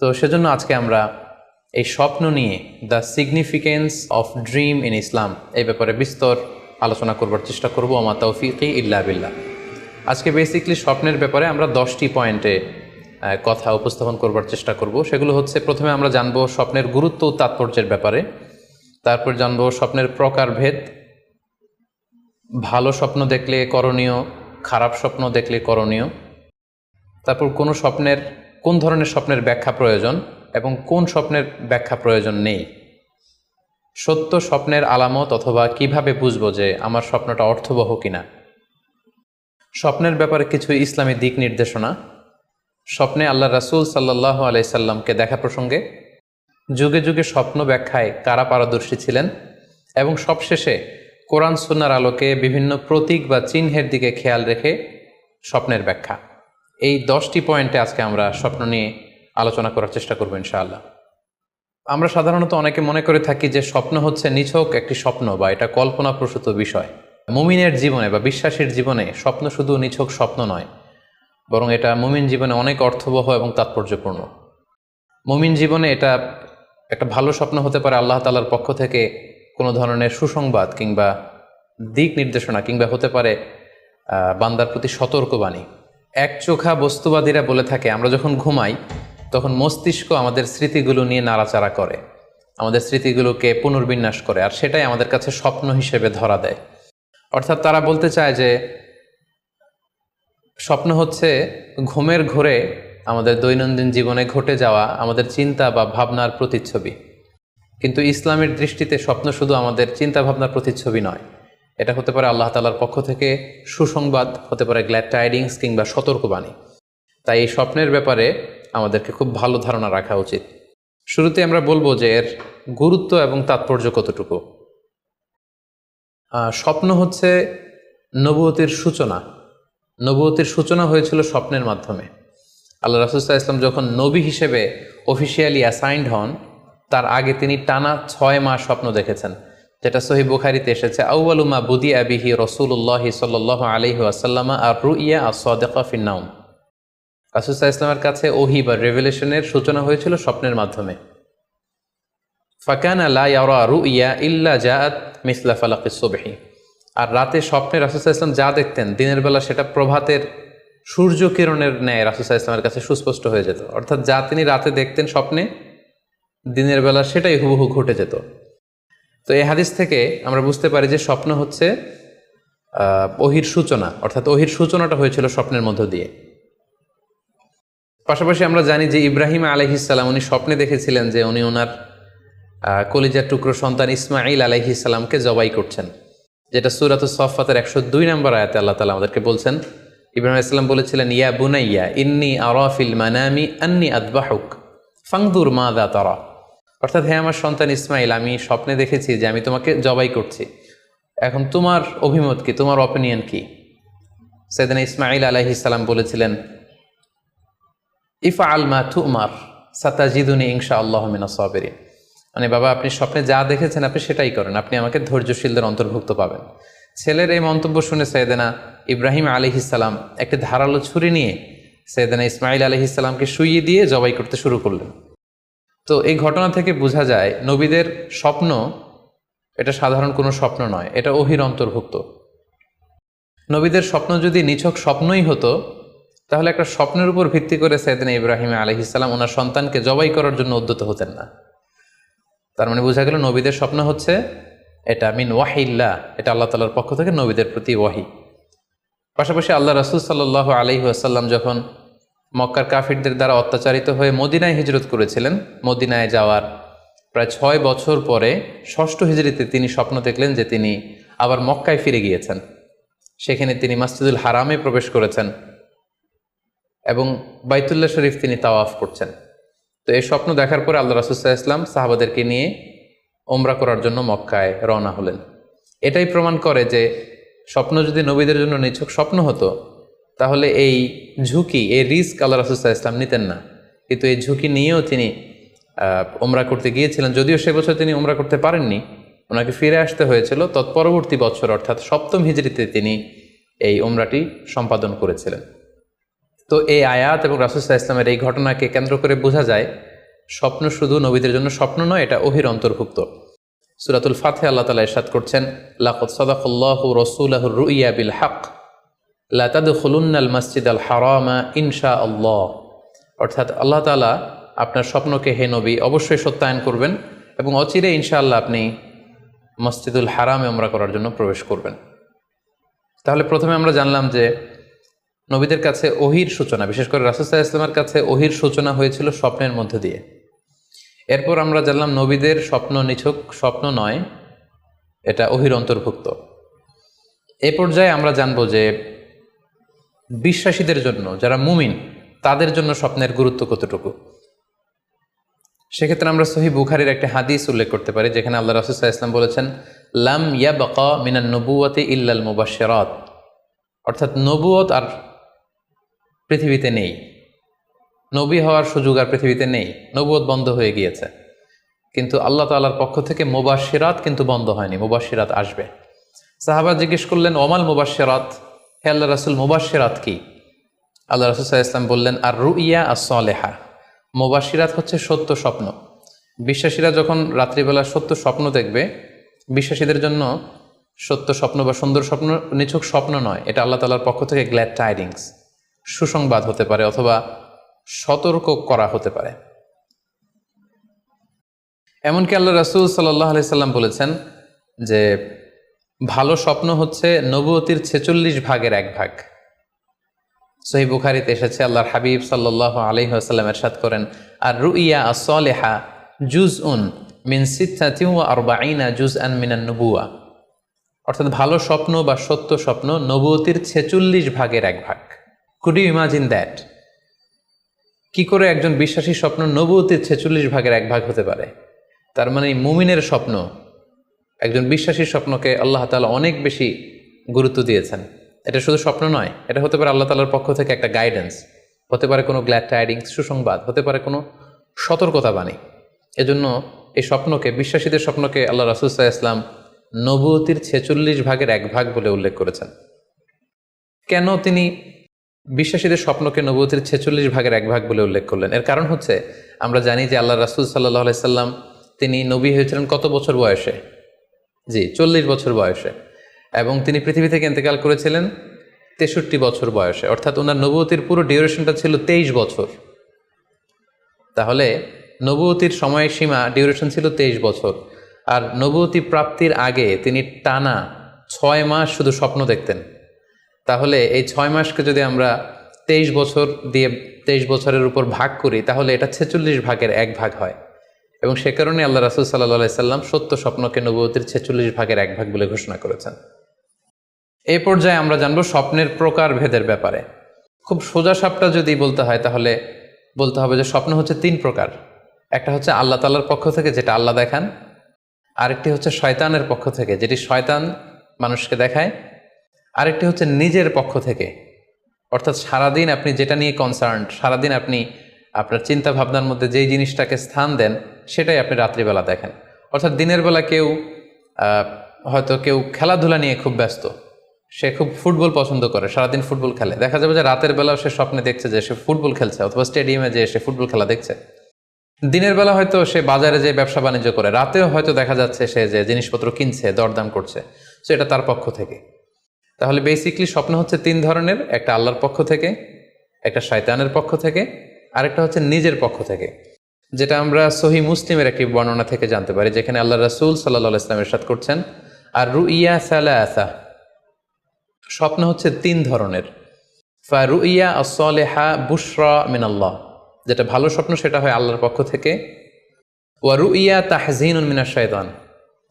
তো সেজন্য আজকে আমরা এই স্বপ্ন নিয়ে the significance of dream in Islam এই ব্যাপারে বিস্তর আলোচনা করবার চেষ্টা করব। আমা তৌফিকি ইল্লা বিল্লাহ। আজকে বেসিকলি স্বপ্নের ব্যাপারে আমরা 10টি পয়েন্টে কথা উপস্থাপন করবার চেষ্টা করব। সেগুলো হচ্ছে, প্রথমে আমরা জানবো স্বপ্নের গুরুত্ব ও তাৎপর্যের ব্যাপারে, তারপর জানবো স্বপ্নের প্রকারভেদ, ভালো স্বপ্ন দেখলে করণীয়, খারাপ স্বপ্ন দেখলে করণীয়, তারপর কোন ধরনের স্বপ্নের ব্যাখ্যা প্রয়োজন এবং কোন স্বপ্নের ব্যাখ্যা প্রয়োজন নেই, সত্য স্বপ্নের আলামত অথবা কিভাবে বুঝবো যে আমার স্বপ্নটা অর্থবহ কিনা, স্বপ্নের ব্যাপারে কিছু ইসলামী দিক নির্দেশনা, স্বপ্নে আল্লাহ রাসূল সাল্লাল্লাহু আলাইহি সাল্লামকে দেখা প্রসঙ্গে, যুগে যুগে স্বপ্ন ব্যাখ্যায় কারা পারদর্শী ছিলেন, এবং সবশেষে কোরআন সুন্নাহর আলোকে বিভিন্ন প্রতীক বা চিহ্নের দিকে খেয়াল রেখে স্বপ্নের ব্যাখ্যা। এই 10টি পয়েন্টে আজকে আমরা স্বপ্ন নিয়ে আলোচনা করার চেষ্টা করব ইনশাআল্লাহ। আমরা সাধারণত অনেকে মনে করে থাকি যে স্বপ্ন হচ্ছে নিছক একটি স্বপ্ন বা এটা কল্পনাপ্রসূত বিষয়। মুমিনের জীবনে বা বিশ্বাসীর জীবনে স্বপ্ন শুধু নিছক স্বপ্ন নয়, বরং এটা মুমিন জীবনে অনেক অর্থবহ এবং তাৎপর্যপূর্ণ। মুমিন জীবনে এটা একটা ভালো স্বপ্ন হতে পারে আল্লাহ তাআলার পক্ষ থেকে কোনো ধরনের সুসংবাদ কিংবা দিক নির্দেশনা, কিংবা হতে পারে বান্দার প্রতি সতর্কবাণী। একচোখা বস্তুবাদীরা বলে থাকে আমরা যখন ঘুমাই তখন মস্তিষ্ক আমাদের স্মৃতিগুলো নিয়ে নাড়াচাড়া করে, আমাদের স্মৃতিগুলোকে পুনর্বিন্যাস করে, আর সেটাই আমাদের কাছে স্বপ্ন হিসেবে ধরা দেয়। অর্থাৎ তারা বলতে চায় যে স্বপ্ন হচ্ছে ঘুমের ঘোরে আমাদের দৈনন্দিন জীবনে ঘটে যাওয়া আমাদের চিন্তা বা ভাবনার প্রতিচ্ছবি। কিন্তু ইসলামের দৃষ্টিতে স্বপ্ন শুধু আমাদের চিন্তা ভাবনার প্রতিচ্ছবি নয়, এটা হতে পারে আল্লাহ তাআলার পক্ষ থেকে সুসংবাদ, হতে পারে গ্ল্যাড টাইডিংস কিংবা সতর্কবাণী। তাই এই স্বপ্নের ব্যাপারে আমাদেরকে খুব ভালো ধারণা রাখা উচিত। শুরুতে আমরা বলবো যে এর গুরুত্ব এবং তাৎপর্য কতটুকু। স্বপ্ন হচ্ছে নবুয়তের সূচনা। নবুয়তের সূচনা হয়েছিল স্বপ্নের মাধ্যমে। আল্লাহ রাসূল সাল্লাল্লাহু আলাইহি ওয়াসাল্লাম যখন নবী হিসেবে অফিসিয়ালি অ্যাসাইন্ড হন, তার আগে তিনি টানা 6 মাস স্বপ্ন দেখেছেন, যেটা সহিহ বুখারীতে এসেছে, আউয়ালু মা বুদিআ বিহি রাসূলুল্লাহ সাল্লাল্লাহু আলাইহি ওয়াসাল্লাম আর রুইয়া আস-সাদিকা ফিন নাওম। রাসূল সাল্লাল্লাহু আলাইহি ওয়াসাল্লামের কাছে ওহী বা রেভেলেশনের সূচনা হয়েছিল স্বপ্নের মাধ্যমে। ফাকানা লা ইয়ারা রুইয়া ইল্লা জাআত মিসলা ফালাকিস সুবহি। আর রাতে স্বপ্নে রাসূল সাল্লাল্লাহু আলাইহি ওয়াসাল্লাম যা দেখতেন, দিনের বেলা সেটা প্রভাতের সূর্য কিরণের ন্যায় রাসূল সাল্লাল্লাহু আলাইহি ওয়াসাল্লামের কাছে সুস্পষ্ট হয়ে যেত। অর্থাৎ যা তিনি রাতে দেখতেন স্বপ্নে, দিনের বেলা সেটাই হুবহু ঘটে যেত। তো এই হাদিস থেকে আমরা বুঝতে পারি যে স্বপ্ন হচ্ছে ওহীর সূচনা, অর্থাৎ ওহীর সূচনাটা হয়েছিল স্বপ্নের মধ্য দিয়ে। পাশাপাশি আমরা জানি যে ইব্রাহিম আলাইহিস সালাম উনি স্বপ্নে দেখেছিলেন যে উনি ওনার কলিজার টুকরো সন্তান ইসমাঈল আলাইহিস সালামকে জবাই করছেন, যেটা সূরাতুস সাফফাতের 102 নম্বর আয়াতে আল্লাহ তাআলা আমাদেরকে বলছেন। ইব্রাহিম আলাইহিস সালাম বলেছিলেন, ইয়া বুনাইয়া ইন্নী আরা ফিল মানামি আন্নী আযবাহুক ফানজুর মাযা তারা। অর্থাৎ, হে আমার সন্তান ইসমাইল, আমি স্বপ্নে দেখেছি যে আমি তোমাকে জবাই করছি, এখন তোমার অভিমত কি, তোমার অপিনিয়ন কি? সাইয়েদনা ইসমাঈল আলাইহিস সালাম বলেছিলেন, ইফআল মা তুমার সাতাজিদুনি ইনশাআল্লাহু মিনাস সাবিরিন। মানে বাবা, আপনি স্বপ্নে যা দেখেছেন আপনি সেটাই করেন, আপনি আমাকে ধৈর্যশীলদের অন্তর্ভুক্ত পাবেন। ছেলের এই মন্তব্য শুনে সাইয়েদনা ইব্রাহিম আলাইহিস সালাম একটি ধারালো ছুরি নিয়ে সাইয়েদনা ইসমাঈল আলাইহিস সালামকে শুইয়ে দিয়ে জবাই করতে শুরু করলেন। তো এই ঘটনা থেকে বোঝা যায় নবীদের স্বপ্ন এটা সাধারণ কোনো স্বপ্ন নয়, এটা ওহীর অন্তর্ভুক্ত। নবীদের স্বপ্ন যদি নিছক স্বপ্নই হতো, তাহলে একটা স্বপ্নের উপর ভিত্তি করে সাইয়েদনা ইব্রাহিম আলাইহিস সালাম ওনার সন্তানকে জবাই করার জন্য উদ্যত হতেন না। তার মানে বোঝা গেল নবীদের স্বপ্ন হচ্ছে এটা মিন ওয়াহিল্লাহ, এটা আল্লাহ তাআলার পক্ষ থেকে নবীদের প্রতি ওয়াহি। পাশাপাশি আল্লাহ রাসূল সাল্লাল্লাহু আলাইহি ওয়াসাল্লাম যখন মক্কার কাফিরদের দ্বারা অত্যাচারিত হয়ে মদিনায় হিজরত করেছিলেন, মদিনায় যাওয়ার প্রায় 6 বছর পরে 6ষ্ঠ হিজরিতে তিনি স্বপ্ন দেখলেন যে তিনি আবার মক্কায় ফিরে গিয়েছেন। সেখানে তিনি মসজিদুল হারামে প্রবেশ করেছেন এবং বাইতুল্লাহ শরীফ তিনি তাওয়াফ করছেন। তো এই স্বপ্ন দেখার পরে আল্লাহ রাসূল সাল্লাল্লাহু আলাইহি ওয়াসাল্লাম সাহাবাদেরকে নিয়ে ওমরা করার জন্য মক্কায় রওনা হলেন। এটাই প্রমাণ করে যে স্বপ্ন যদি নবীদের জন্য নিছক স্বপ্ন হতো, তাহলে এই ঝুঁকি, এই রিস্ক আল্লাহ রাসূল সাল্লাল্লাহু আলাইহি ওয়াসাল্লাম নিতেন না। কিন্তু এই ঝুঁকি নিয়েও তিনি ওমরা করতে গিয়েছিলেন, যদিও সে বছর তিনি ওমরা করতে পারেননি, ওনাকে ফিরে আসতে হয়েছিল। তৎপরবর্তী বছর অর্থাৎ 7ম হিজরিতে তিনি এই ওমরাটি সম্পাদন করেছিলেন। তো এই আয়াত এবং রাসূল সাল্লাল্লাহু আলাইহি ওয়াসাল্লামের এই ঘটনাকে কেন্দ্র করে বোঝা যায় স্বপ্ন শুধু নবীদের জন্য স্বপ্ন নয়, এটা ওহীর অন্তর্ভুক্ত। সূরাতুল ফাতিহা আল্লাহ তাআলা ইরশাদ করছেন, লাকাদ সাদাকাল্লাহু রাসূলাহুর রুইয়া বিল হক লা তাদখুলুন্নাল মাসজিদাল হারামা ইনশাআল্লাহ। অর্থাৎ আল্লাহ তাআলা আপনার স্বপ্নকে হে নবী অবশ্যই সত্যায়ন করবেন এবং অচিরে ইনশাআল্লাহ আপনি মসজিদুল হারামে উমরা করার জন্য প্রবেশ করবেন। তাহলে প্রথমে আমরা জানলাম যে নবীদের কাছে ওহীর সূচনা, বিশেষ করে রাসূল সাল্লাল্লাহু আলাইহি ওয়াসাল্লামের কাছে ওহীর সূচনা হয়েছিল স্বপ্নের মধ্যে দিয়ে। এরপর আমরা জানলাম নবীদের স্বপ্ন নিছক স্বপ্ন নয়, এটা ওহীর অন্তর্ভুক্ত। এ পর্যায়ে আমরা জানব যে বিশ্বাসীদের জন্য, যারা মুমিন, তাদের জন্য স্বপ্নের গুরুত্ব কতটুকু। সেক্ষেত্রে আমরা সহিহ বুখারীর একটা হাদিস উল্লেখ করতে পারি, যেখানে আল্লাহ রাসূল সাল্লাল্লাহু আলাইহি ওয়াসাল্লাম বলেছেন, লাম ইয়াবকা মিনান নবুওয়াতি ইল্লাল মুবাশশিরাত। অর্থাৎ নবুয়ত আর পৃথিবীতে নেই, নবী হওয়ার সুযোগ আর পৃথিবীতে নেই, নবুয়ত বন্ধ হয়ে গিয়েছে। কিন্তু আল্লাহ তাআলার পক্ষ থেকে মুবাশশিরাত কিন্তু বন্ধ হয়নি, মুবাশশিরাত আসবে। সাহাবা জিজ্ঞেস করলেন, ওমাল মুবাশশিরাত, হে আল্লাহ রাসূল মুবাশশিরাত কি? আল্লাহ রাসূল সাল্লাল্লাহু আলাইহি ওয়াসাল্লাম বললেন, আর রুইয়া আস-সালেহা। মুবাশশিরাত হচ্ছে সত্য স্বপ্ন। বিশ্বাসীরা যখন রাত্রিবেলা সত্য স্বপ্ন দেখবে, বিশ্বাসীদের জন্য সত্য স্বপ্ন বা সুন্দর স্বপ্ন নিছক স্বপ্ন নয়, এটা আল্লাহ তাআলার পক্ষ থেকে গ্ল্যাড টাইডিংস, সুসংবাদ হতে পারে অথবা সতর্ক করা হতে পারে। এমনকি আল্লাহ রাসূল সাল্লাল্লাহু আলাইহি সাল্লাম বলেছেন যে ভালো স্বপ্ন হচ্ছে নবুয়তির 46 ভাগের 1 ভাগ। সহিহ বুখারীতে এসেছে, আল্লাহর হাবিব সাল্লাল্লাহু আলাইহি ওয়াসাল্লাম ইরশাদ করেন, আর রুইয়া আস-সালিহা জুজউন মিন 46 জুজআন মিনান নুবুওয়া। অর্থাৎ ভালো স্বপ্ন বা সত্য স্বপ্ন নবুয়তির 46 ভাগের 1 ভাগ। Could you imagine that? কি করে একজন বিশ্বাসীর স্বপ্ন নবুয়তির 46 ভাগের 1 ভাগ হতে পারে? তার মানে মুমিনের স্বপ্ন, একজন বিশ্বাসীর স্বপ্নকে আল্লাহ তাআলা অনেক বেশি গুরুত্ব দিয়েছেন। এটা শুধু স্বপ্ন নয়, এটা হতে পারে আল্লাহ তাআলার পক্ষ থেকে একটা গাইডেন্স, হতে পারে কোনো গ্ল্যাড টাইডিংস, সুসংবাদ, হতে পারে কোনো সতর্কতা বাণী। এজন্য এই স্বপ্নকে, বিশ্বাসীদের স্বপ্নকে আল্লাহ রাসূল সাল্লাল্লাহু আলাইহি ওয়াসাল্লাম নবুয়তির 46 ভাগের 1 ভাগ বলে উল্লেখ করেছেন। কেন তিনি বিশ্বাসীদের স্বপ্নকে নবুয়তির 46 ভাগের 1 ভাগ বলে উল্লেখ করলেন? এর কারণ হচ্ছে, আমরা জানি যে আল্লাহ রাসূল সাল্লাল্লাহু আলাইহি সাল্লাম তিনি নবী হয়েছিলেন কত বছর বয়সে? জি, 40 বছর বয়সে। এবং তিনি পৃথিবী থেকে ইন্তেকাল করেছিলেন 63 বছর বয়সে। অর্থাৎ ওনার নবুয়তির পুরো ডিউরেশনটা ছিল 23 বছর। তাহলে নবুয়তির সময়সীমা ডিউরেশন ছিল 23 বছর। আর নবুয়তি প্রাপ্তির আগে তিনি টানা 6 মাস শুধু স্বপ্ন দেখতেন। তাহলে এই 6 মাসকে যদি আমরা 23 বছর দিয়ে 23 বছরের উপর ভাগ করি, তাহলে এটা 46 ভাগের 1 ভাগ হয়। এবং সে কারণে আল্লাহ রাসূল সাল্লাল্লাহু আলাইহি সাল্লাম সত্য স্বপ্নকে নবুয়তির 46 ভাগের 1 ভাগ বলে ঘোষণা করেছেন। এই পর্যায়ে আমরা জানবো স্বপ্নের প্রকার ভেদের ব্যাপারে। খুব সোজা সাপটা যদি বলতে হয়, তাহলে বলতে হবে যে স্বপ্ন হচ্ছে 3 প্রকার। একটা হচ্ছে আল্লাহ তাআলার পক্ষ থেকে, যেটা আল্লাহ দেখান। আরেকটি হচ্ছে শয়তানের পক্ষ থেকে, যেটি শয়তান মানুষকে দেখায়। আরেকটি হচ্ছে নিজের পক্ষ থেকে, অর্থাৎ সারাদিন আপনি যেটা নিয়ে কনসার্নড, সারাদিন আপনি আপনার চিন্তা ভাবনার মধ্যে যেই জিনিসটাকে স্থান দেন, সেটাই আপনি রাত্রিবেলা দেখেন। অর্থাৎ দিনের বেলা হয়তো কেউ খেলাধুলা নিয়ে খুব ব্যস্ত, সে খুব ফুটবল পছন্দ করে, সারাদিন ফুটবল খেলে। দেখা যাবে যে রাতের বেলাও সে স্বপ্নে দেখছে যে সে ফুটবল খেলছে, অথবা স্টেডিয়ামে যে সে ফুটবল খেলা দেখছে। দিনের বেলা হয়তো সে বাজারে যে ব্যবসা বাণিজ্য করে, রাতেও হয়তো দেখা যাচ্ছে সে যে জিনিসপত্র কিনছে, দরদাম করছে। সো এটা তার পক্ষ থেকে। তাহলে বেসিকলি স্বপ্ন হচ্ছে 3 ধরনের, একটা আল্লাহর পক্ষ থেকে, একটা শয়তানের পক্ষ থেকে, আরেকটা হচ্ছে নিজের পক্ষ থেকে, যেটা আমরা সহিহ মুসলিমের একটি বর্ণনা থেকে জানতে পারি, যেখানে আল্লাহ রাসূল সাল্লাল্লাহু আলাইহি ওয়াসাল্লাম ইরশাদ করছেন, আর রুইয়া সালাসা, স্বপ্ন হচ্ছে 3 ধরনের। ফারুইয়া আস-সালিহা বুশরা মিনাল্লাহ, যেটা ভালো স্বপ্ন সেটা হয় আল্লাহর পক্ষ থেকে। ওয়া রুইয়া তাহজিনুন মিনাশ শাইতান,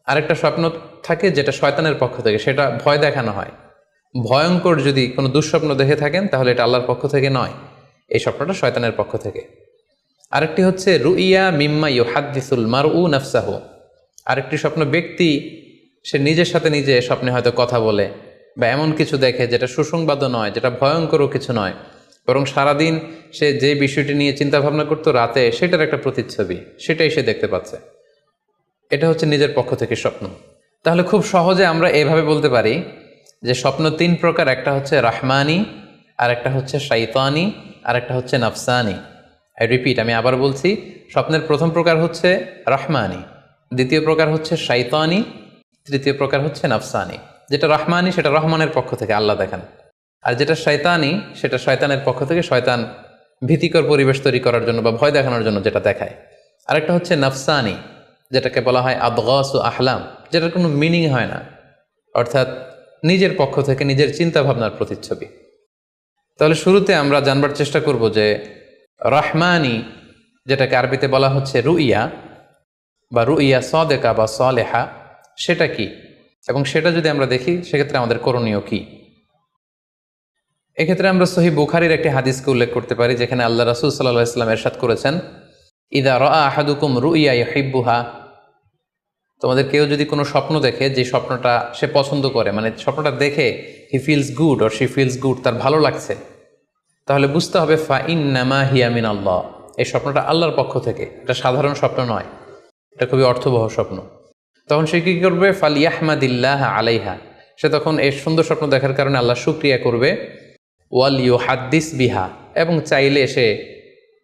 আরেকটা স্বপ্ন থাকে যেটা শয়তানের পক্ষ থেকে, সেটা ভয় দেখানো হয়। ভয়ঙ্কর যদি কোনো দুঃস্বপ্ন দেখে থাকেন, তাহলে এটা আল্লাহর পক্ষ থেকে নয়, এই স্বপ্নটা শয়তানের পক্ষ থেকে। আরেকটি হচ্ছে রুইয়া মিম্মা ইউহাদ্দিসুল মারউ নাফসাহু, আরেকটি স্বপ্ন ব্যক্তি সে নিজের সাথে নিজে স্বপ্নে হয়তো কথা বলে বা এমন কিছু দেখে যেটা সুসংবাদও নয়, যেটা ভয়ঙ্করও কিছু নয়, বরং সারাদিন সে যে বিষয়টি নিয়ে চিন্তা ভাবনা করতো, রাতে সেটার একটা প্রতিচ্ছবি, সেটাই সে দেখতে পাচ্ছে। এটা হচ্ছে নিজের পক্ষ থেকে স্বপ্ন। তাহলে খুব সহজে আমরা এভাবে বলতে পারি যে স্বপ্ন 3 প্রকার। একটা হচ্ছে রাহমানি, আর একটা হচ্ছে শাইতানি, আর একটা হচ্ছে নাফসানি। আই রিপিট, আমি আবার বলছি, স্বপ্নের প্রথম প্রকার হচ্ছে রহমানি, দ্বিতীয় প্রকার হচ্ছে শাইতানি, তৃতীয় প্রকার হচ্ছে নাফসানি। যেটা রহমানি সেটা রহমানের পক্ষ থেকে আল্লাহ দেখান, আর যেটা শয়তানি সেটা শয়তানের পক্ষ থেকে শয়তান ভীতিকর পরিবেশ তৈরি করার জন্য বা ভয় দেখানোর জন্য যেটা দেখায়। আরেকটা হচ্ছে নাফসানি, যেটাকে বলা হয় আদগাস ও আহলাম, যেটার কোনো মিনিং হয় না, অর্থাৎ নিজের পক্ষ থেকে নিজের চিন্তা ভাবনার প্রতিচ্ছবি। তাহলে শুরুতে আমরা জানবার চেষ্টা করব যে রহমানি, যেটাকে আরবিতে বলা হচ্ছে রুইয়া বা রুইয়া সদেকা বা সলেহা, সেটা কি, এবং সেটা যদি আমরা দেখি সেক্ষেত্রে আমাদের করণীয় কি। এক্ষেত্রে আমরা সহিহ বুখারীর একটি হাদিসকে উল্লেখ করতে পারি, যেখানে আল্লাহ রাসূল সাল্লাল্লাহু আলাইহি ওয়াসাল্লাম ইরশাদ করেছেন, ইদা রাআ আহাদুকুম রুইয়া ইউহিব্বুহা, তোমাদের কেউ যদি কোনো স্বপ্ন দেখে যে স্বপ্নটা সে পছন্দ করে, মানে স্বপ্নটা দেখে he feels good or she feels good, তার ভালো লাগছে, তাহলে বুঝতে হবে ফা ইন্নামা হিয়া মিন আল্লাহ, এই স্বপ্নটা আল্লাহর পক্ষ থেকে, এটা সাধারণ স্বপ্ন নয়, এটা খুবই অর্থবহ স্বপ্ন। তখন সে কী করবে? ফালিয়াহমাদিল্লাহ আলাইহা, সে তখন এই সুন্দর স্বপ্ন দেখার কারণে আল্লাহ শুকরিয়া করবে, ওয়াল ইউহাদ্দিস বিহা, এবং চাইলে সে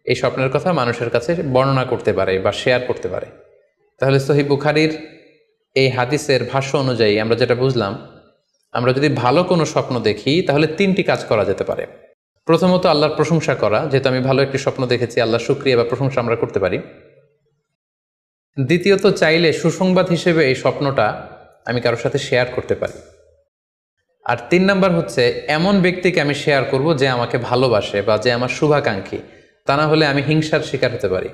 এই স্বপ্নের কথা মানুষের কাছে বর্ণনা করতে পারে বা শেয়ার করতে পারে। তাহলে সহিহ বুখারীর এই হাদিসের ভাষ্য অনুযায়ী আমরা যেটা বুঝলাম, আমরা যদি ভালো কোনো স্বপ্ন দেখি তাহলে 3টি কাজ করা যেতে পারে। প্রথমত আল্লাহর প্রশংসা করা, যেহেতু আমি ভালো একটি স্বপ্ন দেখেছি, আল্লাহর শুকরিয়া বা প্রশংসা আমরা করতে পারি। দ্বিতীয়ত চাইলে সুসংবাদ হিসেবে এই স্বপ্নটা আমি কারোর সাথে শেয়ার করতে পারি। আর 3 নাম্বার হচ্ছে এমন ব্যক্তিকে আমি শেয়ার করব যে আমাকে ভালোবাসে বা যে আমার শুভাকাঙ্ক্ষী, তা না হলে আমি হিংসার শিকার হতে পারি।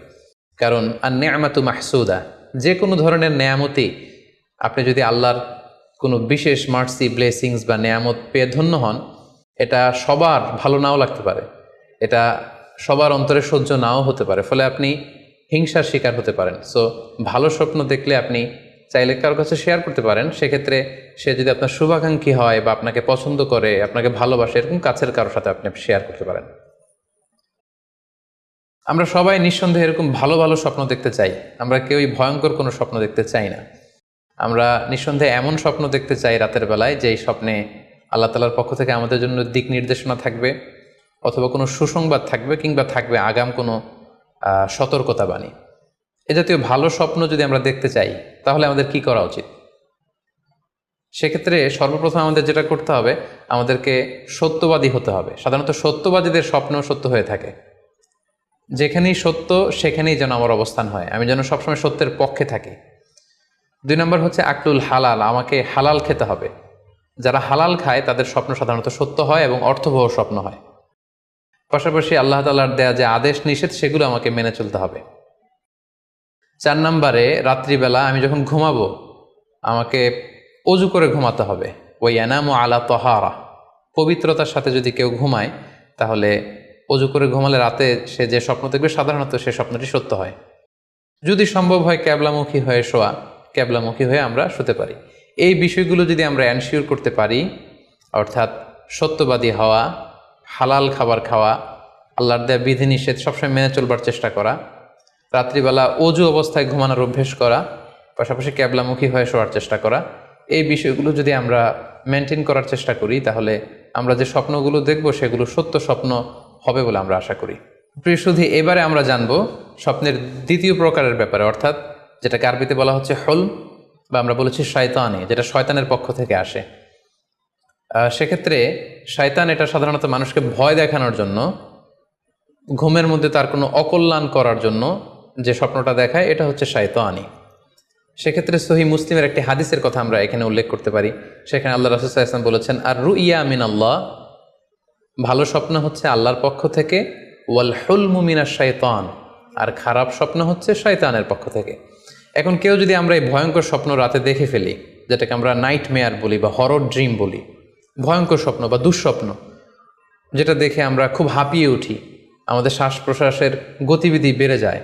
কারণ আর নেয়ামাতু মাহসুদা, যে কোনো ধরনের নেয়ামতি, আপনি যদি আল্লাহর কোনো বিশেষ মার্সি, ব্লেসিংস বা নেয়ামত পেয়ে ধন্য হন, এটা সবার ভালো নাও লাগতে পারে, এটা সবার অন্তরে সহ্য নাও হতে পারে, ফলে আপনি হিংসার শিকার হতে পারেন। সো ভালো স্বপ্ন দেখলে আপনি চাইলে কারোর কাছে শেয়ার করতে পারেন, সেক্ষেত্রে সে যদি আপনার শুভাকাঙ্ক্ষী হয় বা আপনাকে পছন্দ করে, আপনাকে ভালোবাসে, এরকম কাছের কারোর সাথে আপনি শেয়ার করতে পারেন। আমরা সবাই নিঃসন্দেহে এরকম ভালো ভালো স্বপ্ন দেখতে চাই, আমরা কেউই ভয়ঙ্কর কোনো স্বপ্ন দেখতে চাই না। আমরা নিঃসন্দেহে এমন স্বপ্ন দেখতে চাই রাতের বেলায় যে এই স্বপ্নে আল্লাহ তাআলার পক্ষ থেকে আমাদের জন্য দিক নির্দেশনা থাকবে, অথবা কোনো সুসংবাদ থাকবে, কিংবা থাকবে আগাম কোনো সতর্কতা বাণী। এ জাতীয় ভালো স্বপ্ন যদি আমরা দেখতে চাই তাহলে আমাদের কি করা উচিত? সেক্ষেত্রে সর্বপ্রথম আমাদের যেটা করতে হবে, আমাদেরকে সত্যবাদী হতে হবে। সাধারণত সত্যবাদীদের স্বপ্ন সত্য হয়ে থাকে। যেখানেই সত্য সেখানেই যেন আমার অবস্থান হয়, আমি যেন সবসময় সত্যের পক্ষে থাকি। 2 নম্বর হচ্ছে আকলুল হালাল, আমাকে হালাল খেতে হবে। যারা হালাল খায় তাদের স্বপ্ন সাধারণত সত্য হয় এবং অর্থবহ স্বপ্ন হয়। পাশাপাশি আল্লাহ তাআলার দেয়া যে আদেশ নিষেধ সেগুলো আমাকে মেনে চলতে হবে। 4 নম্বরে রাত্রিবেলা আমি যখন ঘুমাবো আমাকে অজু করে ঘুমাতে হবে। ওই ইয়ানামু আলা তাহারা, পবিত্রতার সাথে যদি কেউ ঘুমায় তাহলে অজু করে ঘুমালে রাতে সে যে স্বপ্ন দেখবে সাধারণত সে স্বপ্নটি সত্য হয়। যদি সম্ভব হয় ক্যাবলামুখী হয়ে শোয়া, ক্যাবলামুখী হয়ে আমরা শুতে পারি। এই বিষয়গুলো যদি আমরা এনশিওর করতে পারি, অর্থাৎ সত্যবাদী হওয়া, হালাল খাবার খাওয়া, আল্লাহর দেয়া বিধিনিষেধ সবসময় মেনে চলবার চেষ্টা করা, রাত্রিবেলা অজু অবস্থায় ঘুমানোর অভ্যেস করা, পাশাপাশি ক্যাবলামুখী হয়ে শোয়ার চেষ্টা করা, এই বিষয়গুলো যদি আমরা মেনটেন করার চেষ্টা করি তাহলে আমরা যে স্বপ্নগুলো দেখব সেগুলো সত্য স্বপ্ন হবে বলে আমরা আশা করি। প্রিয় সুধী, এবারে আমরা জানব স্বপ্নের দ্বিতীয় প্রকারের ব্যাপারে, অর্থাৎ যেটাকে আরবিতে বলা হচ্ছে হলম, বা আমরা বলেছি শয়তানি, যেটা শয়তানের পক্ষ থেকে আসে। সেক্ষেত্রে শয়তান এটা সাধারণত মানুষকে ভয় দেখানোর জন্য, ঘুমের মধ্যে তার কোনো অকল্যাণ করার জন্য যে স্বপ্নটা দেখায়, এটা হচ্ছে শয়তানি। সেক্ষেত্রে সহিহ মুসলিমের একটি হাদিসের কথা আমরা এখানে উল্লেখ করতে পারি। সেখানে আল্লাহ রাসূল সাল্লাল্লাহু আলাইহি ওয়াসাল্লাম বলেছেন, আর রুইয়া মিন আল্লাহ, ভালো স্বপ্ন হচ্ছে আল্লাহর পক্ষ থেকে, ওয়াল হুলমু মিনাশ শাইতান, আর খারাপ স্বপ্ন হচ্ছে শয়তানের পক্ষ থেকে। এখন কেউ যদি আমরা এই ভয়ঙ্কর স্বপ্ন রাতে দেখে ফেলি, যেটাকে আমরা নাইট মেয়ার বলি বা হরর ড্রিম বলি, ভয়ঙ্কর স্বপ্ন বা দুঃস্বপ্ন, যেটা দেখে আমরা খুব হাঁপিয়ে উঠি, আমাদের শ্বাস প্রশ্বাসের গতিবিধি বেড়ে যায়,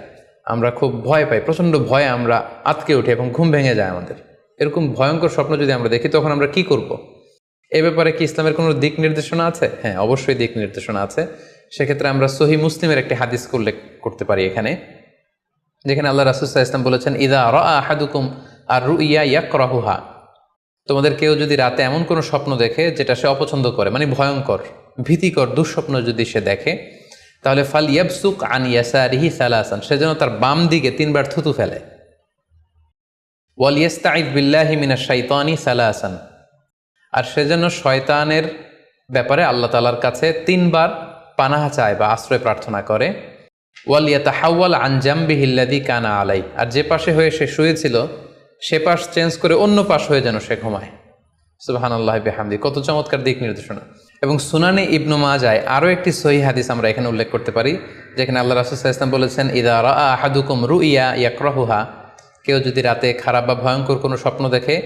আমরা খুব ভয় পাই, প্রচণ্ড ভয়ে আমরা আতকে উঠি এবং ঘুম ভেঙে যায় আমাদের, এরকম ভয়ঙ্কর স্বপ্ন যদি আমরা দেখি তখন আমরা কি করব? এ ব্যাপারে কি ইসলামের কোনো দিক নির্দেশনা আছে? হ্যাঁ, অবশ্যই দিক নির্দেশনা আছে। সেক্ষেত্রে আমরা সহিহ মুসলিমের একটি হাদিস উল্লেখ করতে পারি এখানে, যেখানে আল্লাহ রাসূল সাল্লাল্লাহু আলাইহি ওয়াসাল্লাম বলেছেন, ইযা রাআ আহাদুকুম আর রুইয়া ইয়াকরাহুহা, তোমাদের কেউ যদি রাতে এমন কোনো স্বপ্ন দেখে যেটা সে অপছন্দ করে, মানে ভয়ঙ্কর, ভীতিকর দুঃস্বপ্ন যদি সে দেখে, তাহলে ফাল ইয়াবসুক আন ইয়াসারিহি সালাসান, সে যেন তার বাম দিকে 3 বার থুতু ফেলে। ওয়াল ইস্তাইয বিল্লাহি মিনাশ শাইতানি সালাসান, আর সে যেন শয়তানের ব্যাপারে আল্লাহ তাআলার কাছে 3 বার পানাহ চায় বা আশ্রয় প্রার্থনা করে। ওয়াল ইয়াতাহাওয়াল আন জামবিহি আল্লাযী কানা আলাই, আর যে পাশে হয়ে সে শুয়েছিল সে পাশ চেঞ্জ করে অন্য পাশ হয়ে যেন সে ঘুমায়। সুবহানাল্লাহি বিহামদি, কত চমৎকার দিক নির্দেশনা। এবং সুনানে ইবনু মাজায় আরও একটি সহিহ হাদিস আমরা এখানে উল্লেখ করতে পারি, যেখানে আল্লাহ রাসূল সাল্লাল্লাহু আলাইহি ওয়াসাল্লাম বলেছেন, ইযা রাআ আহাদুকুম রুইয়া ইয়াকরাহুহা, কেউ যদি রাতে খারাপ বা ভয়ঙ্কর কোনো স্বপ্ন দেখে,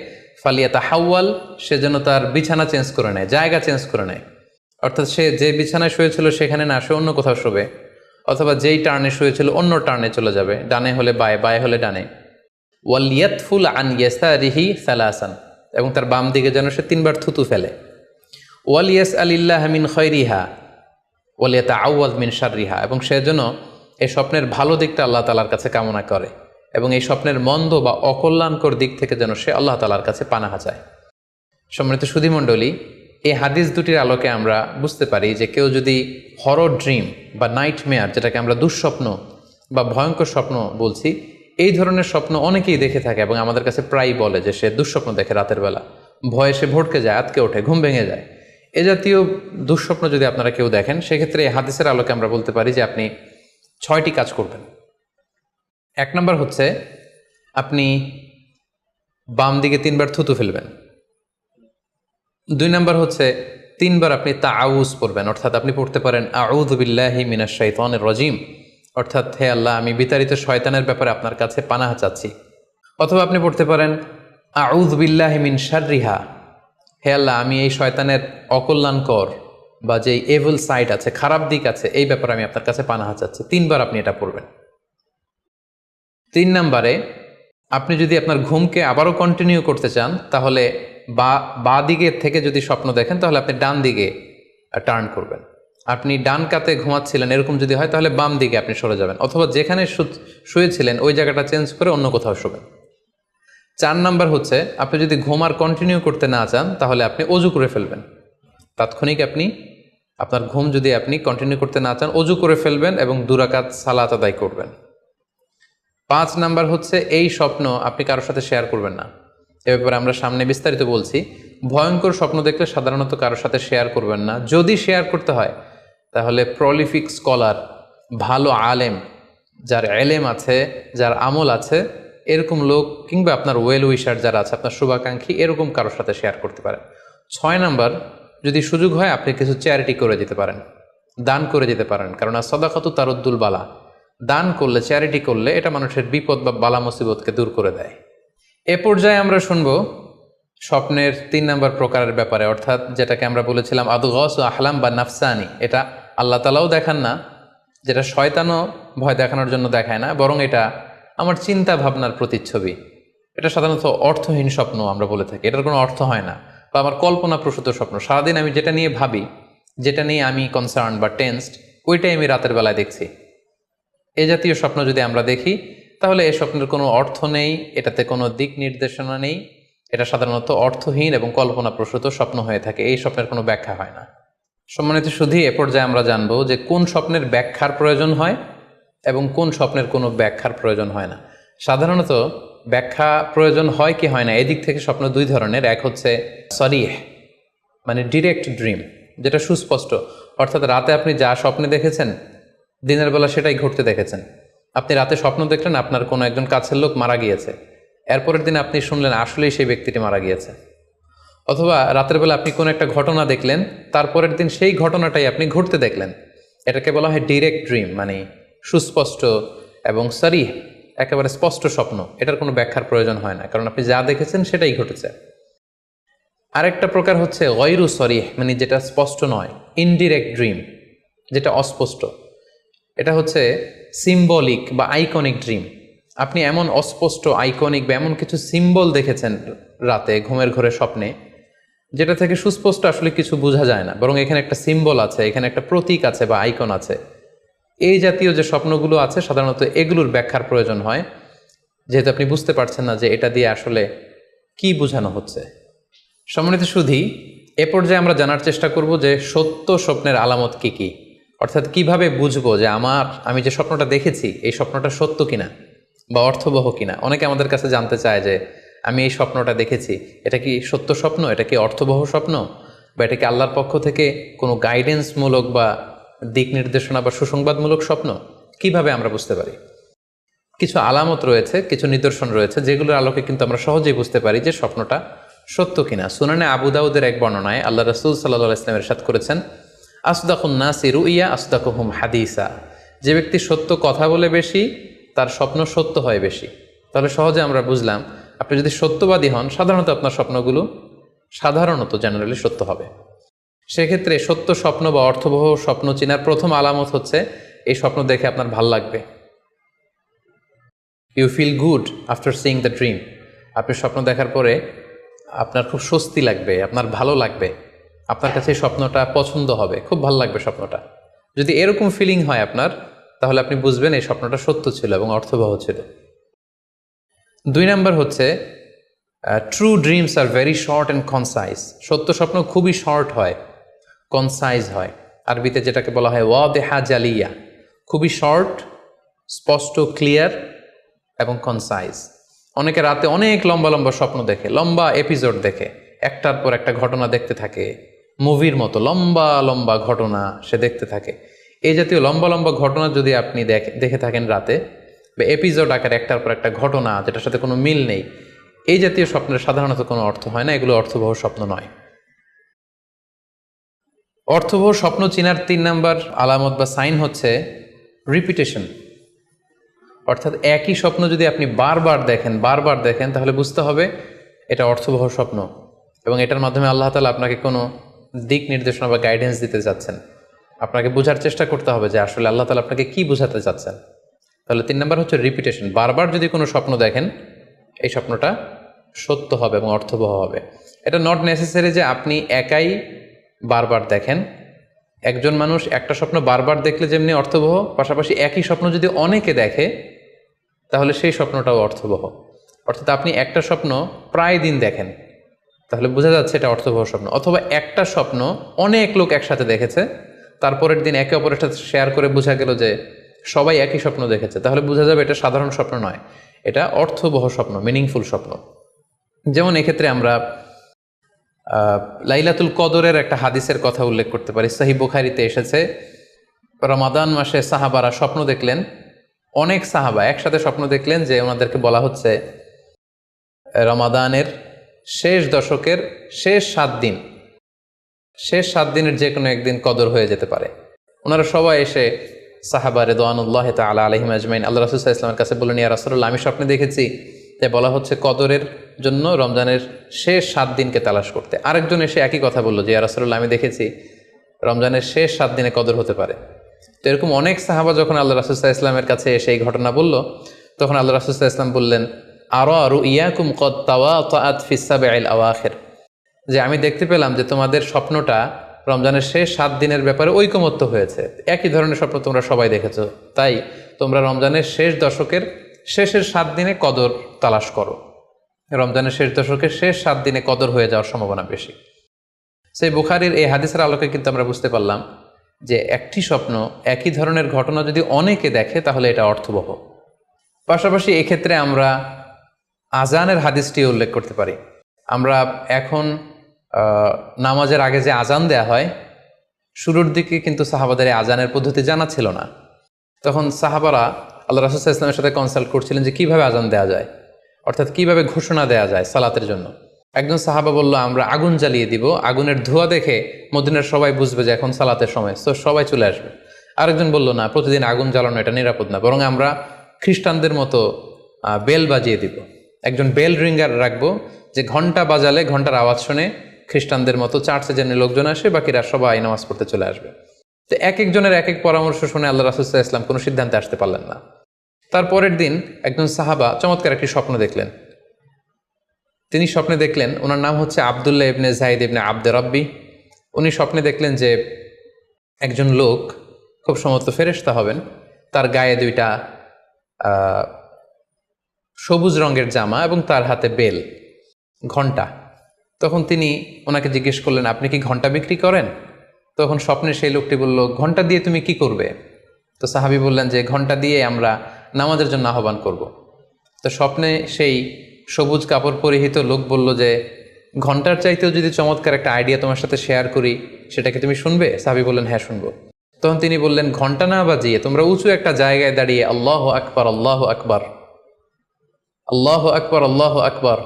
ফালিয়াতাহাওয়াল, সে যেন তার বিছানা চেঞ্জ করে নেয়, জায়গা চেঞ্জ করে নেয়। অর্থাৎ সে যে বিছানায় শুয়েছিল সেখানে না, সে অন্য কোথাও শোবে, অথবা যেই টার্নে শুয়েছিল অন্য টার্নে চলে যাবে, ডানে হলে বায়ে, বায়ে হলে ডানে। ওয়াল ইয়াতফুল আন ইয়াসারিহি সালাসান, এবং তার বাম দিকে যেন সে 3 বার থুতু ফেলে। ওয়াল ইয়াসআলিল্লাহ মিন খায়রিহা ওয়াল ইয়াতাআওয়ায মিন শাররিহা, এবং সে যেন এই স্বপ্নের ভালো দিকটা আল্লাহ তাআলার কাছে কামনা করে, এবং এই স্বপ্নের মন্দ বা অকল্যাণকর দিক থেকে যেন সে আল্লাহ তাআলার কাছে পানাহ চায়। সম্মানিত সুধীমণ্ডলী, এই হাদিস দুটির আলোকে আমরা বুঝতে পারি যে কেউ যদি হরর ড্রিম বা নাইটমেয়ার, যেটাকে আমরা দুঃস্বপ্ন বা ভয়ঙ্কর স্বপ্ন বলছি, এই ধরনের স্বপ্ন অনেকেই দেখে থাকে এবং আমাদের কাছে প্রায়ই বলে যে সে দুঃস্বপ্ন দেখে রাতের বেলা, ভয়ে সে ভড়কে যায়, আতকে ওঠে, ঘুম ভেঙে যায়। এ জাতীয় দুঃস্বপ্ন যদি আপনারা কেউ দেখেন, সেক্ষেত্রে এই হাদিসের আলোকে আমরা বলতে পারি যে আপনি 6টি কাজ করবেন। 1 নম্বর হচ্ছে আপনি বাম দিকে 3 বার থুতু ফেলবেন। 2 নম্বর হচ্ছে 3 বার আপনি তাআউজ পড়বেন, অর্থাৎ আপনি পড়তে পারেন আউযু বিল্লাহি মিনাশ শাইতানির রাজিম, অর্থাৎ হে আল্লাহ, আমি বিতাড়িত শয়তানের ব্যাপারে আপনার কাছে পানাহ চাচ্ছি। অথবা আপনি পড়তে পারেন আউযু বিল্লাহি মিন শাররিহা, হে আল্লাহ, আমি এই শয়তানের অকল্যাণকর বা যে এভিল সাইড আছে, খারাপ দিক আছে, এই ব্যাপারে আমি আপনার কাছে পানাহ চাচ্ছি। 3 বার আপনি এটা পড়বেন। 3 নম্বরে আপনি যদি আপনার ঘুমকে আবারও কন্টিনিউ করতে চান, তাহলে বা দিকে থেকে যদি স্বপ্ন দেখেন, তাহলে আপনি ডান দিকে টার্ন করবেন। আপনি ডান কাতে ঘুমাচ্ছিলেন এরকম যদি হয়, তাহলে বাম দিকে আপনি সরে যাবেন, অথবা যেখানে শুয়েছিলেন ওই জায়গাটা চেঞ্জ করে অন্য কোথাও শোবেন। 4 নাম্বার হচ্ছে আপনি যদি ঘুম আর কন্টিনিউ করতে না চান, তাহলে আপনি অজু করে ফেলবেন। তাৎক্ষণিক আপনি আপনার ঘুম যদি আপনি কন্টিনিউ করতে না চান, অজু করে ফেলবেন এবং 2 রাকাত সালাত আদায় করবেন। 5 নাম্বার হচ্ছে এই স্বপ্ন আপনি কারোর সাথে শেয়ার করবেন না। এ ব্যাপারে আমরা সামনে বিস্তারিত বলছি। ভয়ঙ্কর স্বপ্ন দেখলে সাধারণত কারোর সাথে শেয়ার করবেন না। যদি শেয়ার করতে হয়, তাহলে প্রলিফিক স্কলার, ভালো আলেম, যার এলেম আছে, যার আমল আছে, এরকম লোক, কিংবা আপনার ওয়েল উইশার যারা আছে, আপনার শুভাকাঙ্ক্ষী, এরকম কারোর সাথে শেয়ার করতে পারেন। 6 নাম্বার, যদি সুযোগ হয় আপনি কিছু চ্যারিটি করে দিতে পারেন, দান করে দিতে পারেন, কারণ সাদাকাতু তারুদ্দুল বালা, দান করলে, চ্যারিটি করলে এটা মানুষের বিপদ বা বালা মুসিবতকে দূর করে দেয়। এ পর্যায়ে আমরা শুনবো স্বপ্নের 3 নম্বর প্রকারের ব্যাপারে, অর্থাৎ যেটাকে আমরা বলেছিলাম আদগাস ও আহলাম বা নাফসানি। এটা আল্লাহ তাআলাও দেখান না, যেটা শয়তানও ভয় দেখানোর জন্য দেখায় না, বরং এটা আমার চিন্তা ভাবনার প্রতিচ্ছবি। এটা সাধারণত অর্থহীন স্বপ্ন আমরা বলে থাকি, এটার কোনো অর্থ হয় না, বা আমার কল্পনা প্রসূত স্বপ্ন। সারাদিন আমি যেটা নিয়ে ভাবি, যেটা নিয়ে আমি কনসার্ন বা টেন্সড, ওইটাই আমি রাতের বেলায় দেখছি। এ জাতীয় স্বপ্ন যদি আমরা দেখি, তাহলে এই স্বপ্নের কোনো অর্থ নেই, এটাতে কোনো দিক নির্দেশনা নেই, এটা সাধারণত অর্থহীন এবং কল্পনাপ্রসূত স্বপ্ন হয়ে থাকে। এই স্বপ্নের কোনো ব্যাখ্যা হয় না। সম্মানিত সুধী, এ পর্যায়ে আমরা জানবো যে কোন স্বপ্নের ব্যাখ্যার প্রয়োজন হয় এবং কোন স্বপ্নের কোনো ব্যাখ্যার প্রয়োজন হয় না। সাধারণত ব্যাখ্যা প্রয়োজন হয় কি হয় না, এদিক থেকে স্বপ্ন 2 ধরনের। এক হচ্ছে সরিহ, মানে ডিরেক্ট ড্রিম, যেটা সুস্পষ্ট, অর্থাৎ রাতে আপনি যা স্বপ্নে দেখেছেন দিনের বেলা সেটাই ঘটতে দেখেছেন। আপনি রাতে স্বপ্ন দেখলেন আপনার কোনো একজন কাছের লোক মারা গিয়েছে, এরপরের দিন আপনি শুনলেন আসলেই সেই ব্যক্তিটি মারা গিয়েছে। অথবা রাতের বেলা আপনি কোনো একটা ঘটনা দেখলেন, তারপরের দিন সেই ঘটনাটাই আপনি ঘটতে দেখলেন। এটাকে বলা হয় ডিরেক্ট ড্রিম, মানে সুস্পষ্ট এবং সরিহ, একেবারে স্পষ্ট স্বপ্ন। এটার কোনো ব্যাখ্যার প্রয়োজন হয় না, কারণ আপনি যা দেখেছেন সেটাই ঘটেছে। আরেকটা প্রকার হচ্ছে গয়রু সরিহ, মানে যেটা স্পষ্ট নয়, ইনডিরেক্ট ড্রিম, যেটা অস্পষ্ট। এটা হচ্ছে সিম্বলিক বা আইকনিক ড্রিম। আপনি এমন অস্পষ্ট, আইকনিক বা এমন কিছু সিম্বল দেখেছেন রাতে ঘুমের ঘরে স্বপ্নে, যেটা থেকে সুস্পষ্ট আসলে কিছু বোঝা যায় না, বরং এখানে একটা সিম্বল আছে, এখানে একটা প্রতীক আছে বা আইকন আছে। এই জাতীয় যে স্বপ্নগুলো আছে, সাধারণত এগুলোর ব্যাখ্যার প্রয়োজন হয়, যেহেতু আপনি বুঝতে পারছেন না যে এটা দিয়ে আসলে কি বোঝানো হচ্ছে। সম্মানিত সুধী, এ পর্যায়ে আমরা জানার চেষ্টা করব যে সত্য স্বপ্নের আলামত কি কি, অর্থাৎ কিভাবে বুঝবো যে আমি যে স্বপ্নটা দেখেছি এই স্বপ্নটা সত্য কিনা বা অর্থবহ কিনা। অনেকে আমাদের কাছে জানতে চায় যে আমি এই স্বপ্নটা দেখেছি, এটা কি সত্য স্বপ্ন, এটা কি অর্থবহ স্বপ্ন, বা এটা কি আল্লাহর পক্ষ থেকে কোনো গাইডেন্সমূলক বা দিক নির্দেশনা বা সুসংবাদমূলক স্বপ্ন। কিভাবে আমরা বুঝতে পারি? কিছু আলামত রয়েছে, কিছু নিদর্শন রয়েছে যেগুলোর আলোকে কিন্তু আমরা সহজেই বুঝতে পারি যে স্বপ্নটা সত্য কিনা। সুনানে আবু দাউদের এক বর্ণনায় আল্লাহ রাসূল সাল্লাল্লাহু আলাইহি ওয়াসাল্লাম ইরশাদ করেছেন, আসদাকুন নাসি রুইয়া আসদাকুহুম হাদিসা। যে ব্যক্তি সত্য কথা বলে বেশি, তার স্বপ্ন সত্য হয় বেশি। তাহলে সহজে আমরা বুঝলাম, আপনি যদি সত্যবাদী হন, সাধারণত আপনার স্বপ্নগুলো জেনারেলি সত্য হবে। সেক্ষেত্রে সত্য স্বপ্ন বা অর্থবহ স্বপ্ন চেনার প্রথম আলামত হচ্ছে এই স্বপ্ন দেখে আপনার ভাল লাগবে। You feel good after seeing the dream. আপনি স্বপ্ন দেখার পরে আপনার খুব স্বস্তি লাগবে, আপনার ভালো লাগবে, আপনার কাছে এই স্বপ্নটা পছন্দ হবে, খুব ভালো লাগবে স্বপ্নটা। যদি এরকম ফিলিং হয় আপনার, তাহলে আপনি বুঝবেন এই স্বপ্নটা সত্য ছিল এবং অর্থবহ ছিল। 2 নাম্বার হচ্ছে true dreams are very short and concise. সত্য স্বপ্ন খুবই শর্ট হয়, কনসাইজ হয়। আরবিতে যেটাকে বলা হয় ওয়াদেহা জালিয়া, খুবই শর্ট, স্পষ্ট, ক্লিয়ার এবং কনসাইজ। অনেকে রাতে অনেক লম্বা লম্বা স্বপ্ন দেখে, লম্বা এপিসোড দেখে, একটার পর একটা ঘটনা দেখতে থাকে, মুভির মতো লম্বা লম্বা ঘটনা সে দেখতে থাকে। এই জাতীয় লম্বা লম্বা ঘটনা যদি আপনি দেখে থাকেন রাতে, বা এপিসোড আকারে একটার পর একটা ঘটনা যেটার সাথে কোনো মিল নেই, এই জাতীয় স্বপ্নের সাধারণত কোনো অর্থ হয় না, এগুলো অর্থবহ স্বপ্ন নয়। অর্থবহ স্বপ্ন চেনার 3 নাম্বার আলামত বা সাইন হচ্ছে রিপিটেশন। অর্থাৎ একই স্বপ্ন যদি আপনি বারবার দেখেন তাহলে বুঝতে হবে এটা অর্থবহ স্বপ্ন, এবং এটার মাধ্যমে আল্লাহ তাআলা আপনাকে কোনো দিক নির্দেশনা বা গাইডেন্স দিতে যাচ্ছেন। আপনাকে বোঝার চেষ্টা করতে হবে যে আসলে আল্লাহ তাআলা আপনাকে কি বোঝাতে চাচ্ছেন। তাহলে 3 নাম্বার হচ্ছে রিপিটেশন। বারবার যদি কোনো স্বপ্ন দেখেন, এই স্বপ্নটা সত্য হবে এবং অর্থবহ হবে। এটা নট নেসেসারি যে আপনি একাই বারবার দেখেন। একজন মানুষ একটা স্বপ্ন বারবার দেখলে যেমনি অর্থবহ, পাশাপাশি একই স্বপ্ন যদি অনেকে দেখে তাহলে সেই স্বপ্নটাও অর্থবহ। অর্থাৎ আপনি একটা স্বপ্ন প্রায় দিন দেখেন, তাহলে বোঝা যাচ্ছে এটা অর্থবহ স্বপ্ন। অথবা একটা স্বপ্ন অনেক লোক একসাথে দেখেছে, তারপরের দিন একে অপরের সাথে শেয়ার করে বোঝা গেল যে সবাই একই স্বপ্ন দেখেছে, তাহলে বোঝা যাবে এটা সাধারণ স্বপ্ন নয়, এটা অর্থবহ স্বপ্ন, মিনিংফুল স্বপ্ন। যেমন এক্ষেত্রে আমরা লাইলাতুল কদরের একটা হাদিসের কথা উল্লেখ করতে পারি। সহিহ বুখারীতে এসেছে, রমাদান মাসে সাহাবারা স্বপ্ন দেখলেন, অনেক সাহাবা একসাথে স্বপ্ন দেখলেন যে ওনাদেরকে বলা হচ্ছে রমাদানের শেষ দশকের শেষ 7 দিনের যে কোনো একদিন কদর হয়ে যেতে পারে। ওনারা সবাই এসে সাহাবা রিদওয়ানুল্লাহি তাআলা আলাইহিম আজমাইন আল্লাহ রাসূল সাল্লাল্লাহু আলাইহি ওয়াসাল্লামের কাছে বললেন, ইয়া রাসূলুল্লাহ, আমি স্বপ্নে দেখেছি যে বলা হচ্ছে কদরের জন্য রমজানের শেষ 7 দিনকে তালাশ করতে। আরেকজন এসে একই কথা বলল যে ইয়া রাসূলুল্লাহ, আমি দেখেছি রমজানের শেষ 7 দিনে কদর হতে পারে। তো এরকম অনেক সাহাবা যখন আল্লাহ রাসূল সাল্লাল্লাহু আলাইহি ওয়াসাল্লামের কাছে এসে এই ঘটনা বলল, তখন আল্লাহ রাসূল সাল্লাল্লাহু আলাইহি ওয়াসাল্লাম বললেন, আরা রুইয়াকুম কদ তাওয়াতাআত ফিস সাবঈল আওয়াখির, যে আমি দেখতে পেলাম যে তোমাদের স্বপ্নটা রমজানের শেষ 7 দিনের ব্যাপারে ঐকমত্য হয়েছে, একই ধরনের স্বপ্ন তোমরা সবাই দেখেছো, তাই তোমরা রমজানের শেষ দশকের শেষের 7 দিনে কদর তালাশ করো। রমজানের শেষ দশকের শেষ 7 দিনে কদর হয়ে যাওয়ার সম্ভাবনা বেশি। সেই বুখারীর এই হাদিসের আলোকে কিন্তু আমরা বুঝতে পারলাম যে একটি স্বপ্ন, একই ধরনের ঘটনা যদি অনেকে দেখে তাহলে এটা অর্থবহ। পাশাপাশি এক্ষেত্রে আমরা আজানের হাদিসটি উল্লেখ করতে পারি। আমরা এখন নামাজের আগে যে আজান দেয়া হয়, শুরুর দিকে কিন্তু সাহাবাদের এই আজানের পদ্ধতি জানা ছিল না। তখন সাহাবারা আল্লাহ রাসূল সাল্লাল্লাহু আলাইহি ওয়াসাল্লামের সাথে কনসাল্ট করছিলেন যে কিভাবে আজান দেওয়া যায়, অর্থাৎ কিভাবে ঘোষণা দেওয়া যায় সালাতের জন্য। একজন সাহাবা বলল, আমরা আগুন জ্বালিয়ে দিব, আগুনের ধোঁয়া দেখে মদিনার সবাই বুঝবে যে এখন সালাতের সময়, তো সবাই চলে আসবে। আরেকজন বলল, না, প্রতিদিন আগুন জ্বালানো এটা নিরাপদ না, বরং আমরা খ্রিস্টানদের মতো বেল বাজিয়ে দিব, একজন বেল রিঙ্গার রাখবো, যে ঘন্টা বাজালে ঘন্টার আওয়াজ শুনে খ্রিস্টানদের মতো চার্চে যেন লোকজন আসে, বাকিরা সবাই নামাজ পড়তে চলে আসবে। তো এক একজনের এক এক পরামর্শ শুনে আল্লাহ রাসূল সাল্লাল্লাহু আলাইহি ওয়াসাল্লাম কোনো সিদ্ধান্তে আসতে পারলেন না। তারপরের দিন একজন সাহাবা চমৎকার একটি স্বপ্ন দেখলেন। তিনি স্বপ্নে দেখলেন, ওনার নাম হচ্ছে আব্দুল্লাহ ইবনে যায়েদ ইবনে আব্দে রব্বি। উনি স্বপ্নে দেখলেন যে একজন লোক, খুব সম্ভবত ফেরেশতা হবেন, তার গায়ে 2টা সবুজ রঙের জামা এবং তার হাতে বেল, ঘণ্টা। তখন তিনি ওনাকে জিজ্ঞেস করলেন, আপনি কি ঘন্টা বিক্রি করেন? তখন স্বপ্নে সেই লোকটি বলল, ঘন্টা দিয়ে তুমি কি করবে? তো সাহাবী বললেন যে ঘন্টা দিয়ে আমরা নামাজের জন্য আহ্বান করব। তো স্বপ্নে সেই সবুজ কাপড় পরিহিত লোক বলল যে ঘন্টার চাইতেও যদি চমৎকার একটা আইডিয়া তোমার সাথে শেয়ার করি, সেটাকে তুমি শুনবে? সাহাবী বললেন, হ্যাঁ শুনবো। তখন তিনি বললেন, ঘন্টা না বাজিয়ে তোমরা উঁচু একটা জায়গায় দাঁড়িয়ে আল্লাহু আকবার, আল্লাহু আকবার, আল্লাহু আকবার, আল্লাহু আকবার,